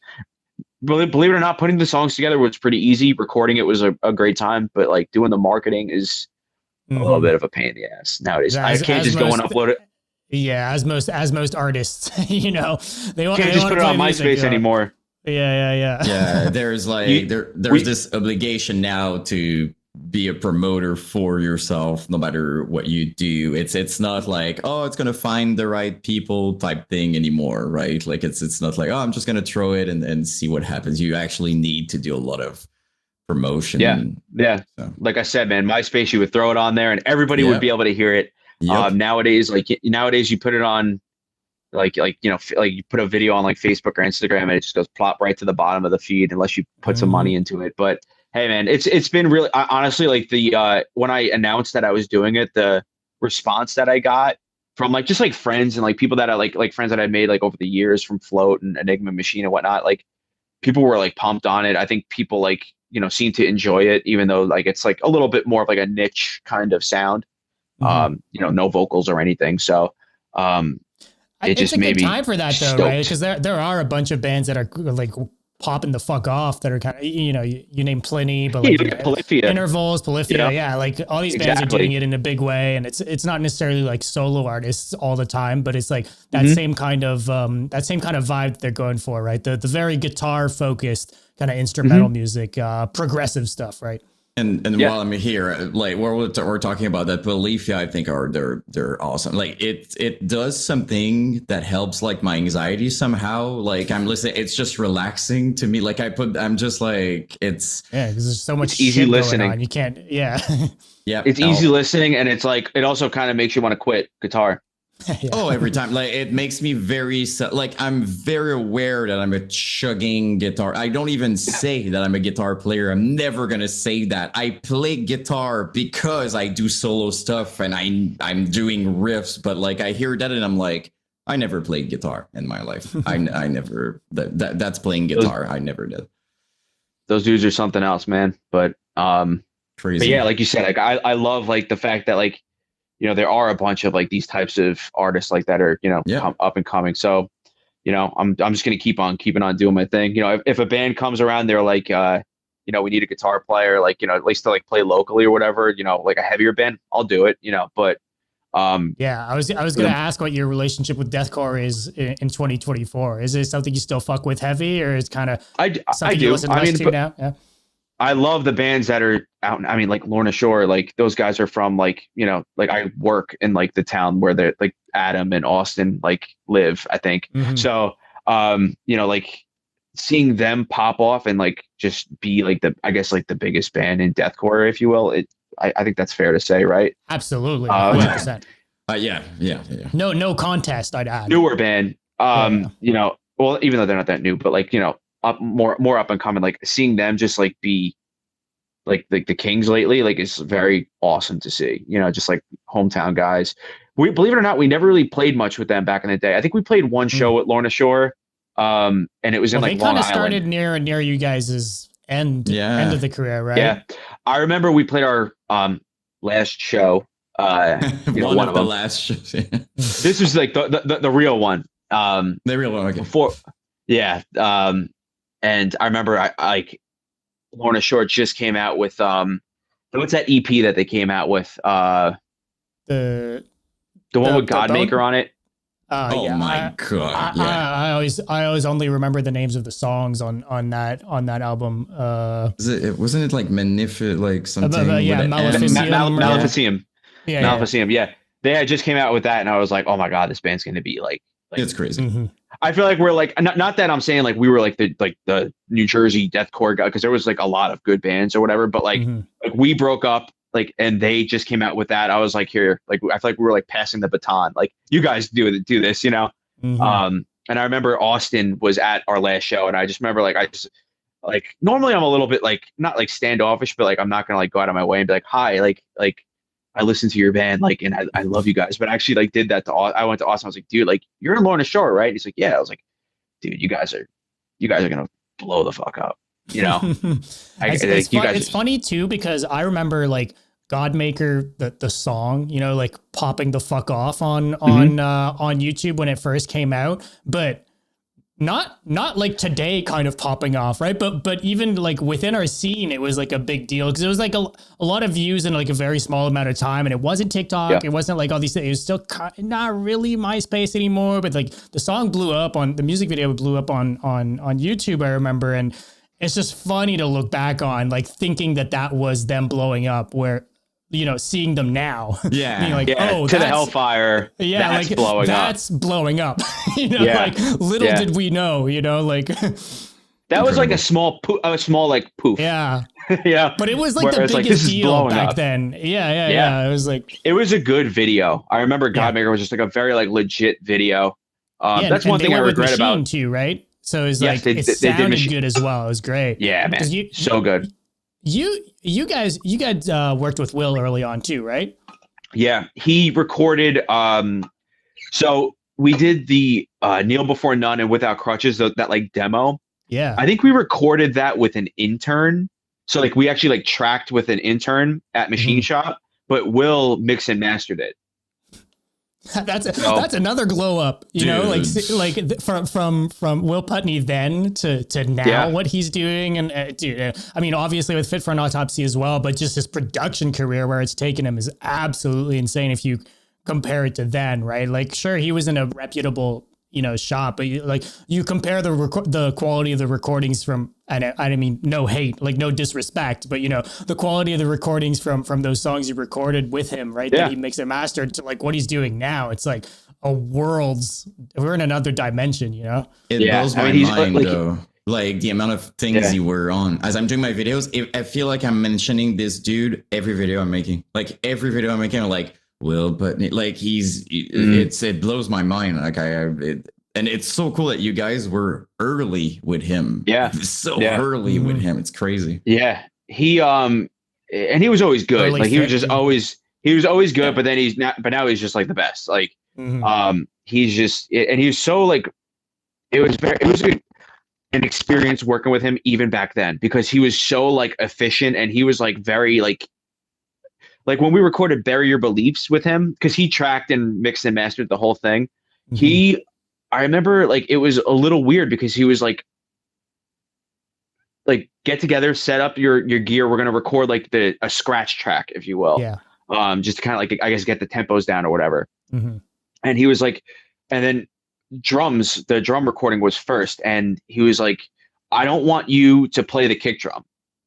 believe it or not, putting the songs together was pretty easy. Recording it was a great time, but like doing the marketing is a little bit of a pain in the ass nowadays. I can't just go and upload it. Yeah. As most artists, they can't just put it on MySpace anymore. Yeah. There's like, there's this obligation now to be a promoter for yourself no matter what you do. It's not like, oh, it's gonna find the right people type thing anymore, right? Like it's not like, oh, I'm just gonna throw it and see what happens. You actually need to do a lot of promotion. Yeah. So. Like I said, man, MySpace, you would throw it on there and everybody would be able to hear it. Nowadays you put it on like you put a video on like Facebook or Instagram and it just goes plop right to the bottom of the feed unless you put some money into it. But hey man, it's been really honestly like the when I announced that I was doing it, the response that I got from like just like friends and like people that I like friends that I made like over the years from Float and Enigma Machine and whatnot, like people were like pumped on it. I think people like seem to enjoy it, even though like it's like a little bit more of like a niche kind of sound. No vocals or anything. So it it's just a made good me time for that though, stoked. right? Because there are a bunch of bands that are like popping the fuck off that are kind of, you know, you name plenty, but Yeah, like, you you look know, at Polyphia. Intervals, Polyphia, yeah, like all these bands are doing Exactly. it in a big way, and it's not necessarily like solo artists all the time, but it's like that Mhm. same kind of vibe that they're going for, right? The very guitar focused kind of instrumental music, progressive stuff, right? And Yeah. while I'm here, like we're talking about that belief, yeah, I think they're awesome. Like it does something that helps like my anxiety somehow. Like I'm listening, it's just relaxing to me. Like I'm just like because there's so much It's easy shit listening. going on. You can't, yeah. yeah. It's easy listening, and it's like it also kind of makes you want to quit guitar. Yeah. Oh, every time. Like it makes me very like I'm very aware that I'm a chugging guitar. I don't even say that I'm a guitar player. I'm never gonna say that. I play guitar because I do solo stuff and I'm doing riffs, but like I hear that and I'm like, I never played guitar in my life. I never that's playing guitar. I never did. Those dudes are something else, man. But Crazy. yeah, like you said, like I love like the fact that like, you know, there are a bunch of like these types of artists like that are, you know, Yeah. up and coming. So, you know, I'm just gonna keep on keeping on doing my thing. You know, if a band comes around, they're like, you know, we need a guitar player, like, you know, at least to like play locally or whatever, you know, like a heavier band, I'll do it, you know. But Yeah, I was gonna ask what your relationship with deathcore is in 2024. Is it something you still fuck with heavy, or is kind of I something you do. listen I less mean, to but now? Yeah. I love the bands that are out. I mean, like Lorna Shore, like those guys are from like, you know, like I work in like the town where they're like Adam and Austin like live, I think. Mhm. So, you know, like seeing them pop off and like just be like I guess like the biggest band in deathcore, if you will. I think that's fair to say, right? Absolutely, Um, 100%. Yeah. No contest, I'd add. Newer band, Yeah. you know, well, even though they're not that new, but like, you know, more up and coming, like seeing them just like be like the Kings lately, like it's very awesome to see. You know, just like hometown guys. We believe it or not, we never really played much with them back in the day. I think we played one show at Lorna Shore, and it was in Well, like they Long kind of Island. started near you guys' end of the career, right? Yeah, I remember we played our last show. You know, one of the them. last shows. This was like the real one. The real one. Okay. Before, yeah. And I remember I like Lorna Shore just came out with what's that EP that they came out with? The one with the Godmaker Bone? on it. Oh yeah, my god! Yeah. I always only remember the names of the songs on that album. Wasn't it like Magnific, like something? yeah, with an M? Maleficium. Maleficium. Yeah, Maleficium. Yeah. They just came out with that, and I was like, oh my god, this band's gonna be like It's crazy. Mm-hmm. I feel like we're like not that I'm saying like we were like the New Jersey deathcore guy, because there was like a lot of good bands or whatever, but like like we broke up like and they just came out with that. I was like, here, like I feel like we were like passing the baton, like you guys do this, you know. And I remember Austin was at our last show, and I just remember like I just like normally I'm a little bit like not like standoffish, but like I'm not gonna like go out of my way and be like, hi, like I listened to your band, like, and I love you guys. But I actually like did that to I went to Austin. I was like, dude, like you're in Lorna Shore, right? And he's like, yeah. I was like, dude, you guys are gonna blow the fuck up, you know. It's funny too, because I remember like Godmaker, the song, you know, like popping the fuck off on YouTube when it first came out, but not like today kind of popping off, right? But even like within our scene, it was like a big deal because it was like a lot of views in like a very small amount of time, and it wasn't TikTok, it wasn't like all these things. It was still not really MySpace anymore, but like the song blew up the music video blew up on YouTube, I remember, and it's just funny to look back on, like thinking that was them blowing up, where, you know, seeing them now, being like, oh, to the Hellfire, that's like blowing that's up. blowing up. You know, like little did we know, you know, like that was like a small like poof. Yeah. Yeah. But it was like the biggest deal back then. Yeah. It was like, it was a good video. I remember Godmaker was just like a very like legit video. That's one thing I regret about too, right? So it was like they sounded good as well. It was great. Yeah, man. So good. You guys worked with Will early on too, right? Yeah, he recorded. So we did the Kneel Before None and Without Crutches, that like demo. Yeah, I think we recorded that with an intern. So like we actually like tracked with an intern at Machine Shop, but Will mixed and mastered it. That's another glow up, you know, from Will Putney then to now what he's doing. And dude, I mean, obviously with Fit for an Autopsy as well, but just his production career where it's taken him is absolutely insane. If you compare it to then, right? Like, sure, he was in a reputable, you know, shop, but you compare the quality of the recordings from, and I mean, no hate, like no disrespect, but you know, the quality of the recordings from those songs he recorded with him, right? That he mixed and mastered to like what he's doing now. It's like we're in another dimension, you know? It blows my mind though. Like the amount of things you were on. As I'm doing my videos, I feel like I'm mentioning this dude every video I'm making. Like every video I'm making, I'm like, Will, but like it blows my mind. Like and it's so cool that you guys were early with him. Yeah. Early with him. It's crazy. Yeah. He and he was always good. Like he was always good, but then now he's just like the best. Like he's just, and he was so like, it was an experience working with him even back then, because he was so like efficient, and he was like very like when we recorded Bury Your Beliefs with him, because he tracked and mixed and mastered the whole thing. I remember like it was a little weird because he was like get together, set up your gear. We're gonna record like a scratch track, if you will. Yeah. Just to kind of like, I guess, get the tempos down or whatever. And he was like, and then the drum recording was first, and he was like, I don't want you to play the kick drum.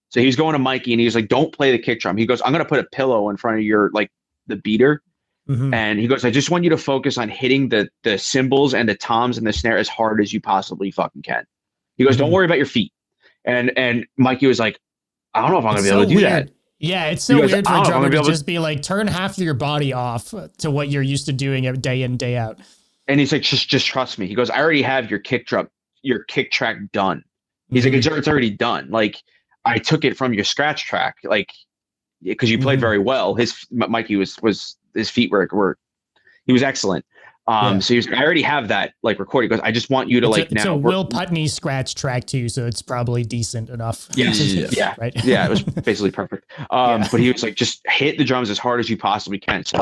So he was going to Mikey, and he was like, don't play the kick drum. He goes, I'm gonna put a pillow in front of your like the beater. And he goes, I just want you to focus on hitting the cymbals and the toms and the snare as hard as you possibly fucking can. He goes, don't worry about your feet. And Mikey was like, I don't know if I'm going to be able to do that. Yeah, it's so weird for a drummer to just be like, turn half of your body off to what you're used to doing day in, day out. And he's like, just trust me. He goes, I already have your kick track done. He's like, it's already done. Like, I took it from your scratch track, like, because you played very well. Mikey was his feet were he was excellent. So he was, I already have that like recorded. He goes, I just want you to it's a Will Putney scratch track too, so it's probably decent enough. Yeah, right. Yeah, it was basically perfect. But he was like, just hit the drums as hard as you possibly can. So,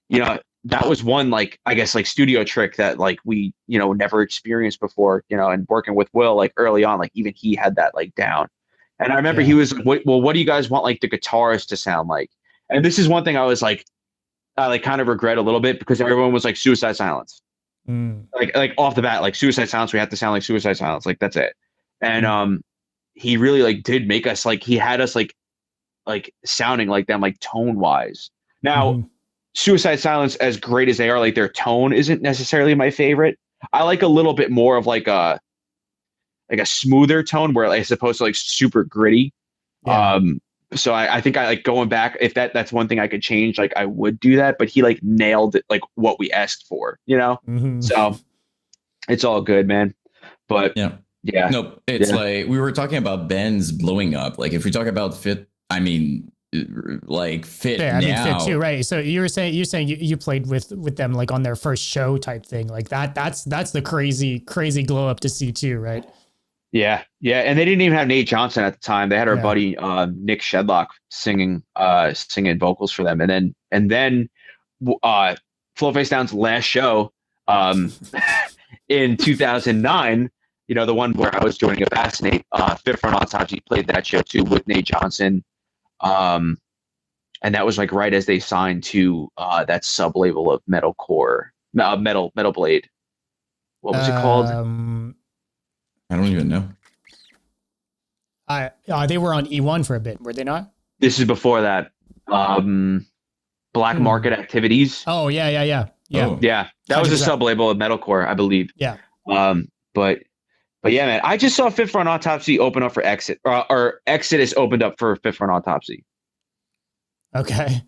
you know, that was one like, I guess, like studio trick that like we, you know, never experienced before, you know, and working with Will like early on, like even he had that like down. And I remember he was like, well, what do you guys want like the guitarist to sound like? And this is one thing I was like, I like kind of regret a little bit, because everyone was like Suicide Silence. Like off the bat, like Suicide Silence, we have to sound like Suicide Silence. Like that's it. And he really like did make us like, he had us like sounding like them, like tone wise. Now, Suicide Silence, as great as they are, like their tone isn't necessarily my favorite. I like a little bit more of like a smoother tone, where like, as opposed to like super gritty. So I think I like going back, if that's one thing I could change, like I would do that, but he like nailed it, like what we asked for, you know? So it's all good, man. But no, it's like, we were talking about bands blowing up. Like if we talk about Fit, I mean, like Fit Fit too, right? So you're saying you played with them like on their first show type thing, like that's the crazy glow up to see too, right? Yeah. And they didn't even have Nate Johnson at the time. They had our buddy Nick Shedlock singing vocals for them. And then Flow Face Down's last show in 2009, you know, the one where I was joining a Fascinate, Fit for an Autopsy played that show too with Nate Johnson. And that was like right as they signed to that sub label of metalcore, Metal Blade. What was it called? I don't even know. They were on E1 for a bit, were they not? This is before that. Black Market Activities. Oh, yeah. Oh. Yeah, that 100%. Was a sub-label of metalcore, I believe. Yeah. But yeah, man, I just saw Fit for an Autopsy open up for Exit, or Exodus opened up for Fit for an Autopsy. Okay.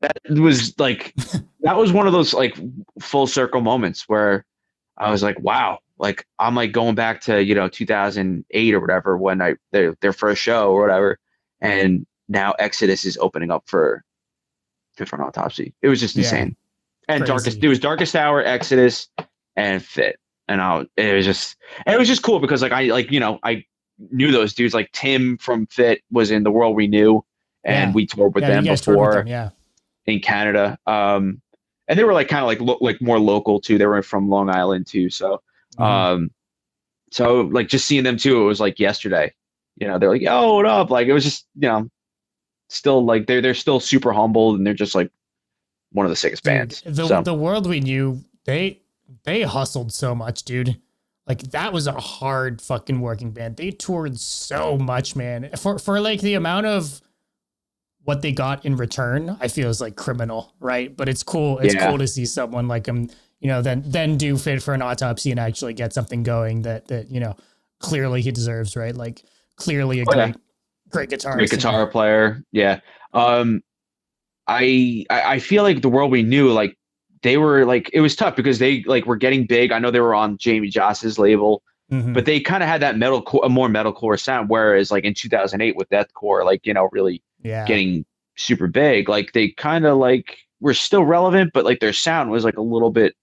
That was like, that was one of those like full circle moments where I was like, wow. Like I'm like going back to, you know, 2008 or whatever, when their first show or whatever, and now Exodus is opening up for Fit for an Autopsy. It was just insane. And crazy. It was Darkest Hour, Exodus, and Fit, and it was just cool because like I knew those dudes. Like Tim from Fit was in The World We Knew, and we toured with them before in Canada. and they were like kind of like more local too. They were from Long Island too. So, Mhm. um, so like just seeing them too, it was like yesterday. They're like, "Yo, what up?" Like it was just, still like they're still super humble, and they're just like one of the sickest Dude, bands. the So the world we knew, they hustled so much, dude. Like that was a hard fucking working band. They toured so much, man. For like the amount of what they got in return, I feel is like criminal, right? But it's cool. It's yeah, cool to see someone like him, then do Fit for an Autopsy and actually get something going that clearly he deserves, right? Like clearly a oh yeah, great great guitarist. guitar player. Yeah. Um, I feel like the world we knew, like they were like it was tough because they like were getting big. I know they were on Jamie Joss's label, Hmm. but they kind of had that a more metalcore sound. Whereas like in 2008 with deathcore, like really Yeah. getting super big, like they kind of like were still relevant, but like their sound was like a little bit,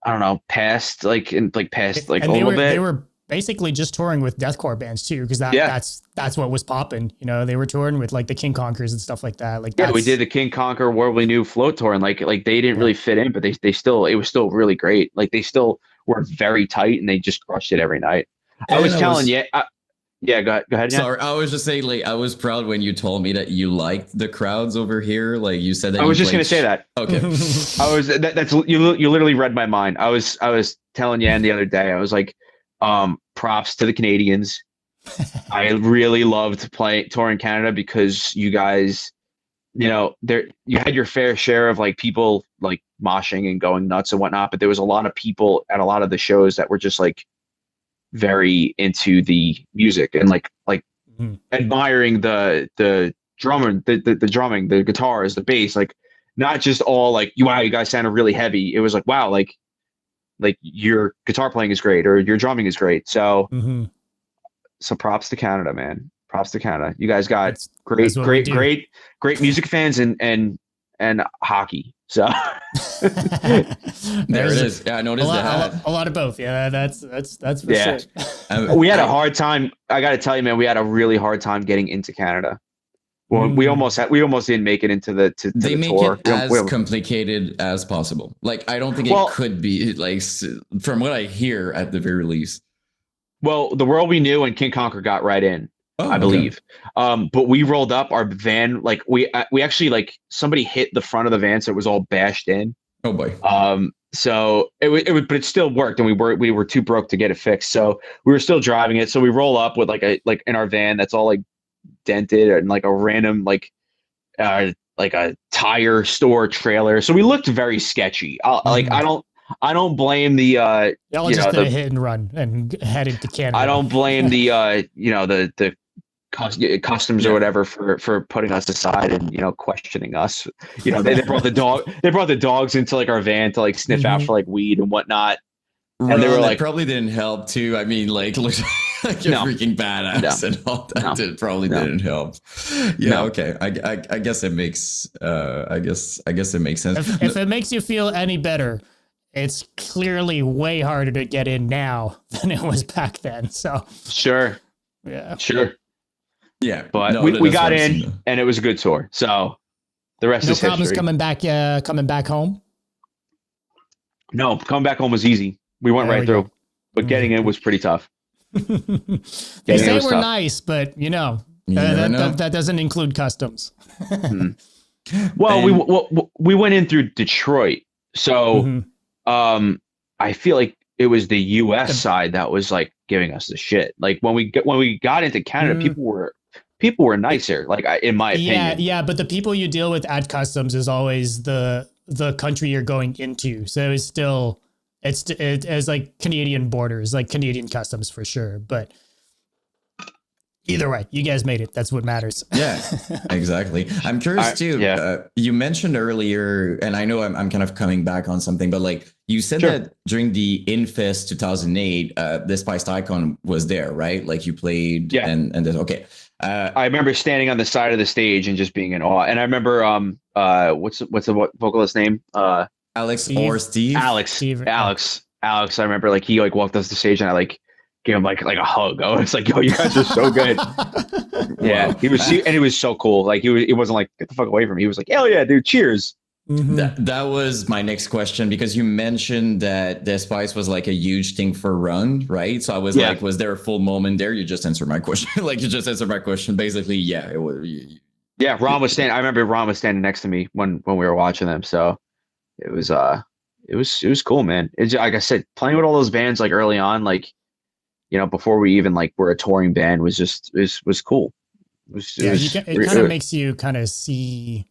I don't know, past like past like a And they little were they bit. were basically just touring with deathcore bands too, because Yeah, that's what was popping. They were touring with like the King Conquerors and stuff like that. Like yeah, we did that's the King Conquer World We Knew float tour, and like they didn't yeah. really fit in, but they still it was still really great. Like they still were very tight, and they just crushed it every night. I And was I telling was you, yeah, go ahead, yeah. sorry, I was just saying, like, I was proud when you told me that you liked the crowds over here. Like, you said that I you was just played. gonna say that. Okay. That's you literally read my mind. I was telling Yan the other day. I was like, props to the Canadians. I really loved touring Canada because you guys, there you had your fair share of like people like moshing and going nuts and whatnot, but there was a lot of people at a lot of the shows that were just like very into the music and like Mhm. admiring the drummer, the drumming, the guitars, the bass, like not just all like wow, you guys sounded really heavy. It was like wow, like your guitar playing is great or your drumming is great. So Mhm. props to Canada, man. Props to Canada. You guys got That's great, what we great, do. great, great music fans and hockey. So There it There's is. Yeah, I noticed the hat. a lot of both. Yeah, that's for yeah, sure. we had a I hard time. I got to tell you, man, we had a really hard time getting into Canada. Well, Mm. we almost didn't make it into to they the make tour. it as complicated as possible. Like, I don't think it Well, could be like from what I hear at the very least. well, the world we knew and King Conquer got right in, I Oh, okay. believe. But we rolled up our van like we actually like somebody hit the front of the van, so it was all bashed in. Oh boy. So but it still worked, and we were too broke to get it fixed. So we were still driving it. So we roll up with like in our van that's all like dented and like a random like a tire store trailer. So we looked very sketchy. Like Mhm. I don't blame the Y'all you just know did a the hit and run and headed to I Canada. don't blame the the customs or Yeah. whatever for putting us aside and questioning us. They brought the dogs into like our van to like sniff out Hmm. for like weed and whatnot, and they were Ron, it like, probably didn't help too. I mean, like, look like a no, freaking no, badass and all that. no, It probably no, didn't help. Yeah, no. okay. I guess it makes I guess it makes sense. If it makes you feel any better, it's clearly way harder to get in now than it was back then. So Sure, yeah, sure. Yeah, But no, we that's what got I'm in, saying. and it was a good tour. So the rest no is problems history. coming back home. No, coming back home was easy. We went There right we go. through, but getting in was pretty tough. They Getting in say was we're tough. nice, but You never know. that doesn't include customs. Hmm. Well, And we went in through Detroit, so Hmm. um, I feel like it was the U.S. The, side that was like giving us the shit. Like when we got into Canada, mm, people were nicer. Like in my yeah, opinion. yeah, but the people you deal with at customs is always the country you're going into. So it's still it's like Canadian borders, like Canadian customs for sure. But either way, you guys made it. That's what matters. yeah, exactly. I'm curious too. Yeah, You mentioned earlier, and I know I'm kind of coming back on something, but like you said sure. that during the Infest 2008, the Spiced Icon was there, right? Like you played Yeah, and this, okay. I remember standing on the side of the stage and just being in awe. And I remember what's the vocalist name? Alex or Steve, Steve? Steve, Alex. I remember like he like walked us the stage and I like gave him like a hug. I was like, yo, you guys are so good. Yeah, Wow. he was so cool. Like it wasn't like get the fuck away from me. He was like, hell yeah, dude, cheers. That was my next question, because you mentioned that the Spice was like a huge thing for Run, right? So I was Yeah. like, was there a full moment there? You just answered my question. Like, you just answered my question. Basically, yeah, it was. Yeah, I remember Ron was standing next to me when we were watching them. So it was it was cool, man. It's like I said, playing with all those bands like early on, like before we even like were a touring band was cool. Yeah, it kind of It makes you kind of see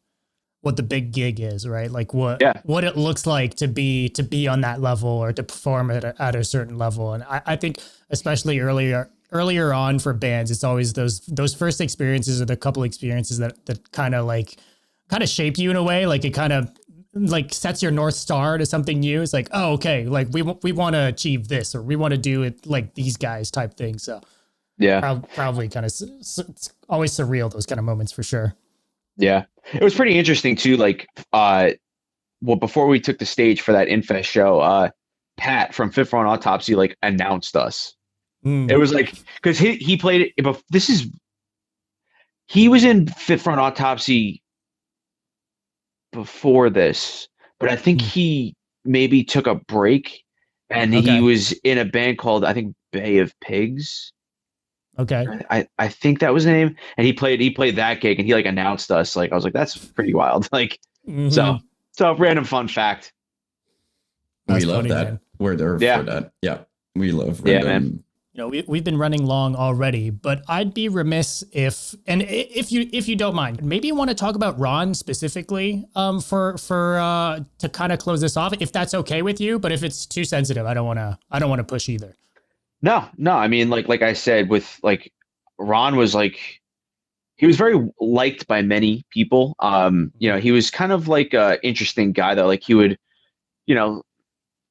what the big gig is, right? Like yeah, what it looks like to be on that level or to perform at a certain level. And I think especially earlier on for bands, it's always those first experiences or the couple experiences that kind of shape you in a way. Like it kind of like sets your North Star to something new. It's like, oh, okay, like we want to achieve this, or we want to do it like these guys type thing. So yeah, probably kind of it's always surreal, those kind of moments for sure. yeah. It was pretty interesting too. Like, well, before we took the stage for that Infest show, Pat from Fifth Round Autopsy like announced us. It Mm, was like because he played it. But he was in Fifth Round Autopsy before this, but I think mm. he maybe took a break, and he Okay. was in a band called I think Bay of Pigs. Okay. I think that was the name, and he played that gig, and he like announced us. Like I was like, that's pretty wild. Like so Hmm. so random fun fact. We That's love funny, that. man. We're there for Yeah, that. Yeah, we love yeah, man. random. We've been running long already, but I'd be remiss if you don't mind, maybe you want to talk about Ron specifically, for to kind of close this off, if that's okay with you. But if it's too sensitive, I don't want to push either. No, no. I mean, like I said, with like Ron was like he was very liked by many people. He was kind of like a interesting guy though. Like he would, you know,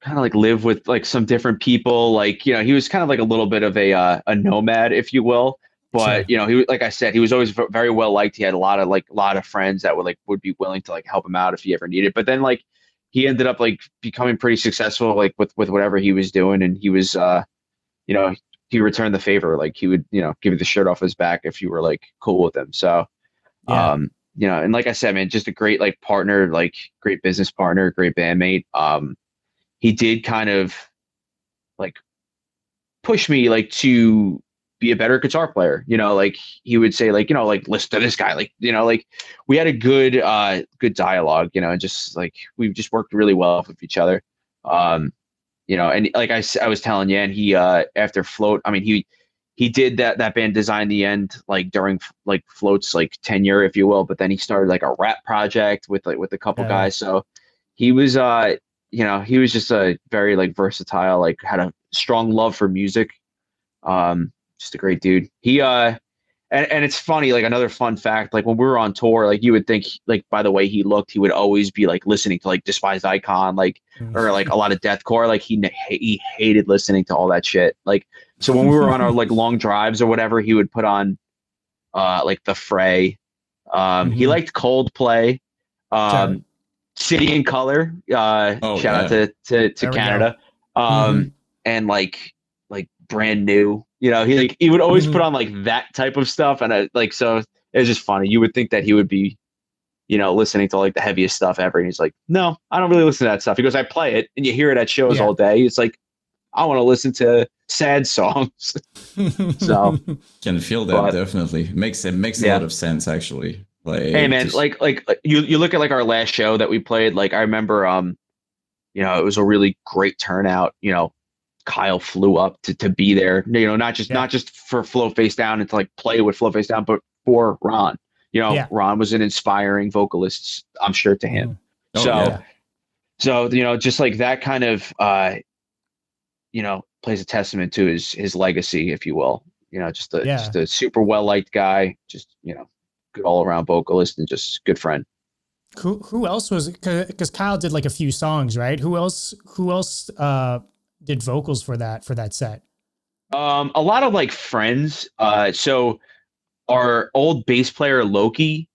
kind of like live with like some different people. Like, he was kind of like a little bit of a nomad, if you will. But Sure. like I said, he was always very well liked. He had a lot of friends that would be willing to like help him out if he ever needed. But then like he ended up like becoming pretty successful like with whatever he was doing, and he was you know, he returned the favor. Like he would, give you the shirt off his back if you were like cool with him. So, Yeah. and like I said, man, just a great like partner, like great business partner, great bandmate. He did kind of like push me like to be a better guitar player. Like he would say like, like listen to this guy, like, like we had a good dialogue, and just like we just worked really well with each other. Um, and like I was telling you, and he after Float, I mean he did that band Design the End like during like Float's like tenure, if you will, but then he started like a rap project with a couple Yeah. guys. So he was he was just a very like versatile, like had a strong love for music. Just a great dude. He and it's funny, like another fun fact, like when we were on tour, like you would think like by the way he looked, he would always be like listening to like Despised Icon, like or like a lot of deathcore. Like he hated listening to all that shit. Like so when we were on our like long drives or whatever, he would put on like The Fray. He Hmm. liked Coldplay, Sure. um, City in Color. Oh Shout out yeah. to There we go. Canada. Hmm. And like Brand New. He would always put Hmm. on like that type of stuff, and so it was just funny. You would think that he would be listening to like the heaviest stuff ever, and he's like, no, I don't really listen to that stuff. He goes, I play it, and you hear it at shows Yeah. all day. It's like I want to listen to sad songs. So, Can feel that but definitely. Makes a lot yeah. of sense actually. Hey Like man, just like you look at like our last show that we played. Like I remember, it was a really great turnout. Kyle flew up to be there. Yeah. Not just for Flow Face Down and to like play with Flow Face Down, but for Ron. Yeah. Ron was an inspiring vocalist, I'm sure to him. Hmm. oh So yeah. Yeah. just like that kind of plays a testament to his legacy, if you will. Just Yeah. a super well liked guy, just good all around vocalist and just good friend. Who else was, because Kyle did like a few songs, right? Who else did vocals for that set? A lot of like friends. So our old bass player Loki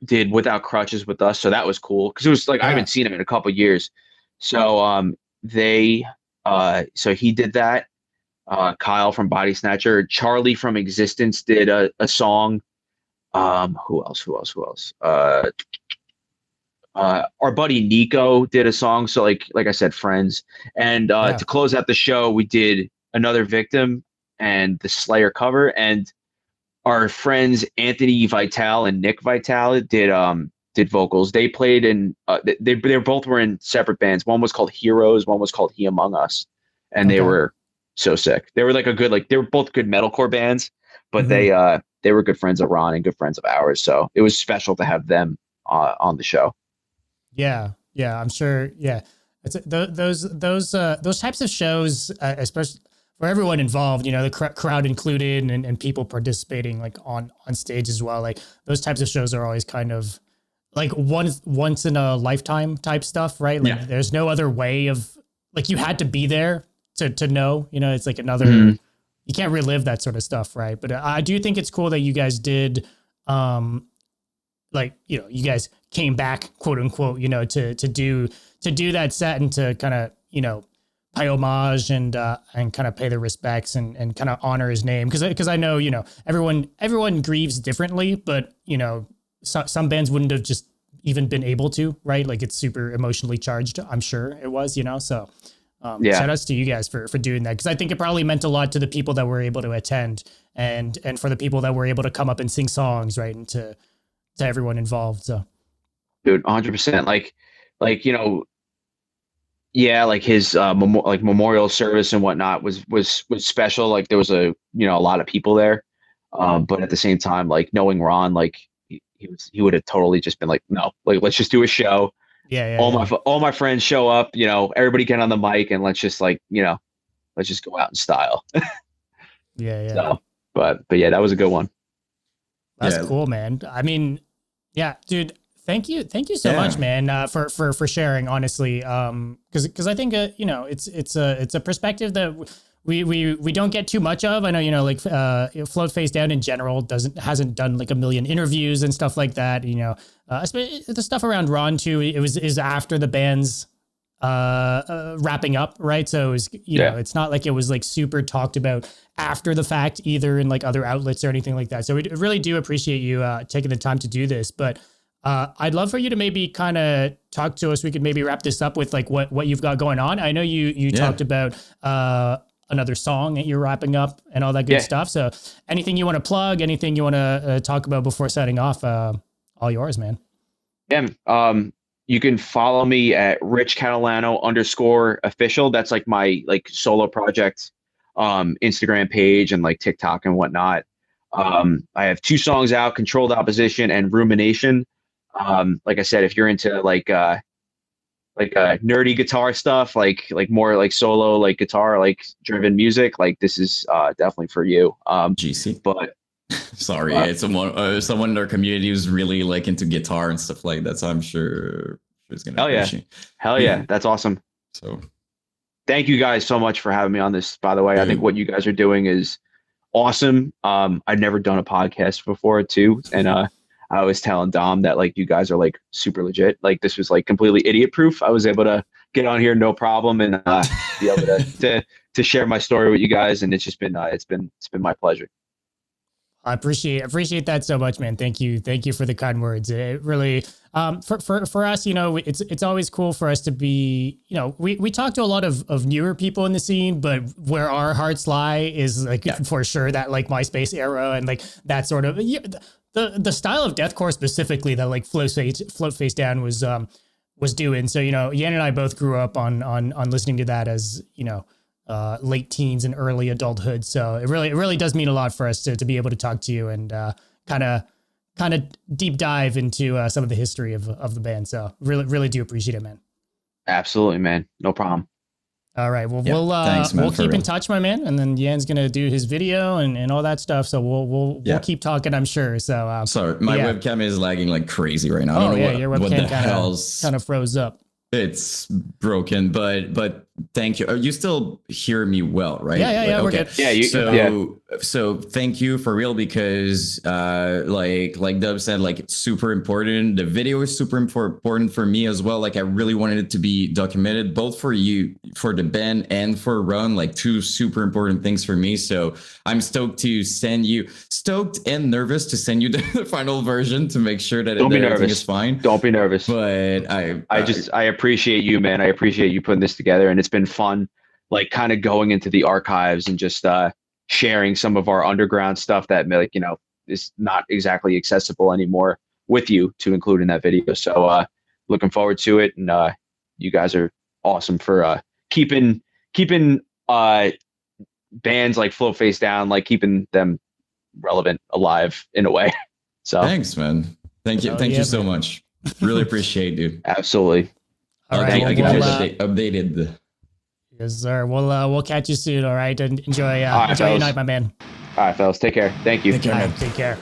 did Without Crutches with us, so that was cool because it was like I Yeah. haven't seen him in a couple years. So they so he did that. Kyle from Body Snatcher, Charlie from Existence did a song. Who else? Who else? Who else? Our buddy Nico did a song. So like I said, friends. And Yeah. to close out the show, we did Another Victim and the Slayer cover. And our friends Anthony Vitale and Nick Vitale did vocals. They played in they both were in separate bands. One was called Heroes, one was called He Among Us, and they Okay. were so sick. They were like a good they were both good metalcore bands, but they were good friends of Ron and good friends of ours. So it was special to have them on the show. Yeah, yeah, I'm sure. Yeah, it's those types of shows, especially for everyone involved. You know, the crowd included, and people participating like on stage as well. Like those types of shows are always kind of like once in a lifetime type stuff, right? Like there's no other way of like you had to be there to know. You know, it's like another. You can't relive that sort of stuff, right? But I do think it's cool that you guys did. Like, you know, you guys came back, quote unquote, you know, to do that set and to kind of, you know, pay homage and kind of pay the respects and kind of honor his name. Cause I know, you know, everyone grieves differently, but you know, some bands wouldn't have just even been able to, right? Like it's super emotionally charged. I'm sure it was, you know, so shout outs to you guys for doing that. Cause I think it probably meant a lot to the people that were able to attend and for the people that were able to come up and sing songs, right. And to everyone involved. So Dude, 100%. You know, yeah, like his memorial service and whatnot was special. Like there was a lot of people there, but at the same time, like knowing Ron, like he would have totally just been like, no, like let's just do a show. All my friends show up, you know, everybody get on the mic and let's just like, you know, let's just go out in style. Yeah. So, but yeah, that was a good one. That's cool, man. I mean, yeah, dude. Thank you so much, man, for sharing. Honestly, because I think you know it's a perspective that we don't get too much of. I know, you know, like Float Face Down in general hasn't done like a million interviews and stuff like that. You know, the stuff around Ron too. Is after the band's wrapping up, right? So it was, you know, it's not like it was like super talked about after the fact either in like other outlets or anything like that. So we really do appreciate you taking the time to do this, but I'd love for you to maybe kind of talk to us. We could maybe wrap this up with like what you've got going on. I know you talked about another song that you're wrapping up and all that good stuff. So anything you want to plug, anything you want to talk about before setting off, all yours, man. Yeah. You can follow me at @richcatalano_official. That's like my like solo project, Instagram page and like TikTok and whatnot. I have 2 songs out, Controlled Opposition and Rumination. Like I said, if you're into like nerdy guitar stuff, like more like solo, like guitar, like driven music, like this is definitely for you. GC. But sorry, it's someone in our community who's really like into guitar and stuff like that. So I'm sure it's gonna. Hell yeah, that's awesome. So thank you guys so much for having me on this. By the way, I think what you guys are doing is awesome. I'd never done a podcast before too, and I was telling Dom that like you guys are like super legit. Like this was like completely idiot proof. I was able to get on here no problem and be able to share my story with you guys, and it's just been it's been my pleasure. I appreciate that so much, man. Thank you for the kind words. It really, for us, you know, it's always cool for us to be, you know, we talk to a lot of newer people in the scene, but where our hearts lie is like for sure that like MySpace era and like that sort of the style of deathcore specifically that like Float Face Down was doing. So, you know, Yan and I both grew up on listening to that as, you know, late teens and early adulthood. So it really does mean a lot for us to be able to talk to you and kind of deep dive into some of the history of the band. So really do appreciate it, man. Absolutely, man. No problem. All right. Well, thanks, man, we'll keep in touch, my man. And then Yan's going to do his video and all that stuff. So we'll keep talking, I'm sure. So, sorry, my webcam is lagging like crazy right now. I don't know your webcam kind of froze up. It's broken, but thank you. You still hear me well, right? Yeah, we're good. Yeah, So thank you for real, because like Dub said, like it's super important. The video is super important for me as well. Like I really wanted it to be documented, both for you, for the band, and for Ron, like two super important things for me. So I'm stoked and nervous to send you the final version to make sure that everything is fine. Don't be nervous. But I appreciate you, man. I appreciate you putting this together, and it's been fun, like kind of going into the archives and just sharing some of our underground stuff that, like, you know, is not exactly accessible anymore with you to include in that video. So looking forward to it, and you guys are awesome for keeping bands like Float Face Down, like keeping them relevant, alive in a way. So thanks, man. Thank you so much. Really appreciate, dude. Absolutely. All right, I get updated. Yes, sir. We'll catch you soon. All right, and enjoy right, your fellas. night, my man. All right, fellas, take care. Thank you. Take care, man. Take care.